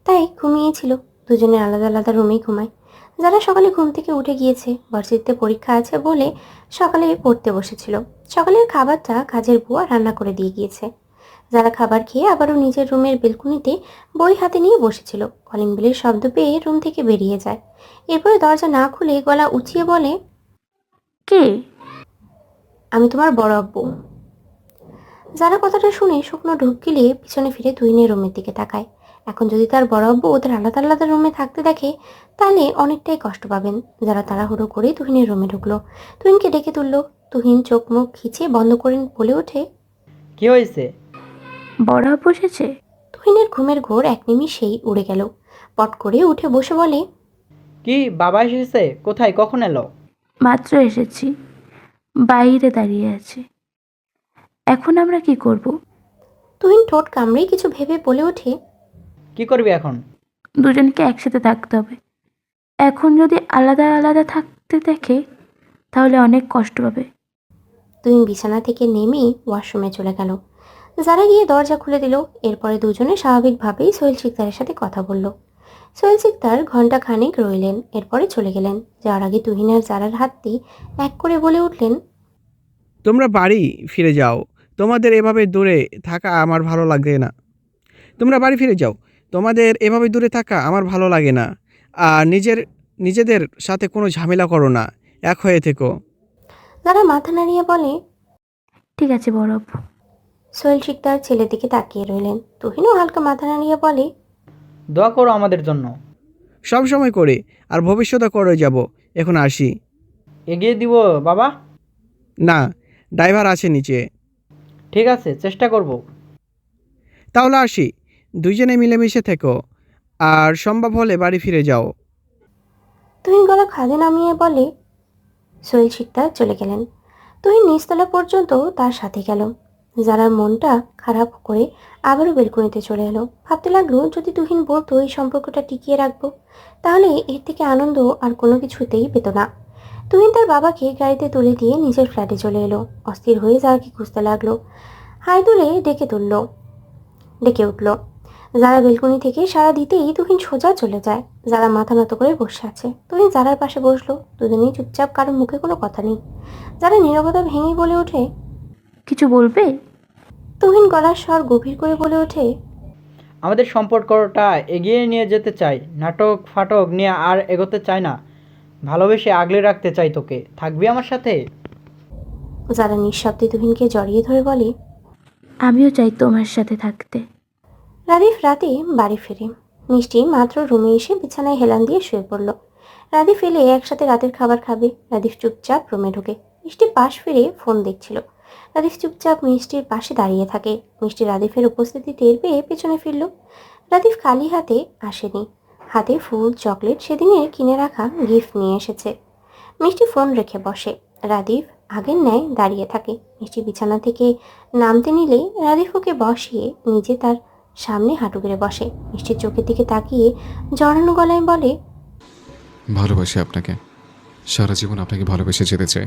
তাই ঘুমিয়েছিল। দুজনে আলাদা আলাদা রুমেই ঘুমায়। যারা সকালে ঘুম থেকে উঠে গিয়েছে, ভার্সিটিতে পরীক্ষা আছে বলে সকালে পড়তে বসেছিল। সকালের খাবারটা কাজের বুয়া রান্না করে দিয়ে গিয়েছে। যারা খাবার খেয়ে আবারও নিজের রুমের বেলকুনিতে বই হাতে নিয়ে বসেছিল। কলিং বেলের শব্দ পেয়ে রুম থেকে বেরিয়ে যায়। এরপরে দরজা না খুলে গলা উঁচিয়ে বলে, কে? আমি তোমার বড় আব্বু। যারা কথাটা শুনে শুকনো ঢোক গিলিয়ে পিছনে ফিরে তুহিনের রুমের দিকে তাকায়। এখন যদি তার বড় আব্বু ওদের আলাদা আলাদা রুমে থাকতে দেখে, তাহলে অনেকটাই কষ্ট পাবেন। যারা তাড়াহুড়ো করে তুহিনের রুমে ঢুকলো, তুহিনকে ডেকে তুললো। তুহিন চোখ মুখ খিচে বন্ধ করে বলে ওঠে, কি হয়েছে? বড় বসেছে? তুহিনের ঘুমের ঘোর এক নিমিষেই উড়ে গেল। পট করে উঠে বসে বলে, কি বাবা এসেছে? কোথায়, কখন এলো? মাত্র এসেছি, বাইরে দাঁড়িয়ে আছে। এখন আমরা কি করব? তুহিন ঠোঁট কামড়ে কিছু ভেবে বলে ওঠে, কি করবি এখন? দুজনকে একসাথে থাকতে হবে। এখন যদি আলাদা আলাদা থাকতে দেখে তাহলে অনেক কষ্ট পাবে। তুহিন বিছানা থেকে নেমে ওয়াশরুমে চলে গেল। যারা গিয়ে দরজা খুলে দিল। এরপরে দুজনে স্বাভাবিকভাবেই সোহেল শিকদারের সাথে কথা বলল। সোহেল শিকদার ঘন্টা খানেক রইলেন, এরপরে চলে গেলেন। যাওয়ার আগে তুহিন আর জারার হাতটি এক করে বলে উঠলেন, তোমরা বাড়ি ফিরে যাও। তোমাদের এভাবে দূরে থাকা আমার ভালো লাগে না। তোমরা বাড়ি ফিরে যাও। তোমাদের এভাবে দূরে থাকা আমার ভালো লাগে না। আর নিজেদের সাথে কোনো ঝামেলা করো না, এক হয়ে থেকো। যারা মাথা নাড়িয়ে বলে, ঠিক আছে বড় আব্বু। সোহেল শিকদার ছেলের দিকে তাকিয়ে রইলেন। তুহিনও হালকা মাথা নাড়িয়ে বলে, দোয়া করো আমাদের জন্য। সব সময় করে, আর ভবিষ্যতে করে যাব। এখন আসি। এগিয়ে দিব বাবা? না, ড্রাইভার আছে নিচে। ঠিক আছে, চেষ্টা করব। তাহলে আসি। দুইজনে মিলেমিশে থেকো, আর সম্ভব হলে বাড়ি ফিরে যাও। তুহিন গলা খাদে নামিয়ে বলে। সোহেল শিকদার চলে গেলেন। তুহিন নিচতলা পর্যন্ত তার সাথে গেল। যারা মনটা খারাপ করে আবারও বেলকুনিতে চলে এলো। ভাবতে লাগলো, যদি তুহিন বলতো এই সম্পর্কটা টিকিয়ে রাখবো, তাহলে এর থেকে আনন্দ আর কোনো কিছুতেই পেত না। তুহিন তার বাবাকে গাড়িতে তুলে দিয়ে নিজের ফ্ল্যাটে চলে এলো। অস্থির হয়ে যারাকে খুঁজতে লাগলো। হাই তুলে ডেকে উঠল। যারা বেলকুনি থেকে সাড়া দিতেই তুহিন সোজা চলে যায়। যারা মাথা নত করে বসে আছে। তুহিন যারার পাশে বসলো। দুজনেই চুপচাপ, কারোর মুখে কোনো কথা নেই। যারা নীরবতা ভেঙে বলে ওঠে, কিছু বলবে? তুহিন গলার স্বর গভীর করে বলে ওঠে, আমাদের সম্পর্কটা এগিয়ে নিয়ে যেতে চাই, নাটক ফাটক নিয়ে আর এগোতে চাই না। ভালোবেসে আগলে রাখতে চাই তোকে। থাকবি আমার সাথে? যারা নিঃশব্দে তুহিনকে জড়িয়ে ধরে বলে, আমিও চাই তোমার সাথে থাকতে। রাদিফ রাতে বাড়ি ফিরে। মিষ্টি মাত্র রুমে এসে বিছানায় হেলান দিয়ে শুয়ে পড়ল। রাদিফ এলে একসাথে রাতের খাবার খাবে। রাদিফ চুপচাপ রুমে ঢোকে। মিষ্টি পাশ ফিরে ফোন দেখছিল। রাদিফ চুপচাপ মিষ্টির পাশে দাঁড়িয়ে থাকে। মিষ্টি রাদিফের উপস্থিতি টের পেয়ে পেছনে ফিরল। রাদিফ খালি হাতে আসেনি, হাতে ফুল, চকলেট, সেদিনের কিনে রাখা গিফট নিয়ে এসেছে। মিষ্টি ফোন রেখে বসে। রাদিফ আগের ন্যায় দাঁড়িয়ে থাকে। মিষ্টি বিছানা থেকে নামতে নিলে রাদিফ ওকে বসিয়ে নিজে তার সামনে হাঁটু গেড়ে বসে। মিষ্টির চোখের দিকে তাকিয়ে জড়ানো গলায় বলে, ভালোবাসি আপনাকে, সারা জীবন আপনাকে ভালোবেসে যেতে চাই।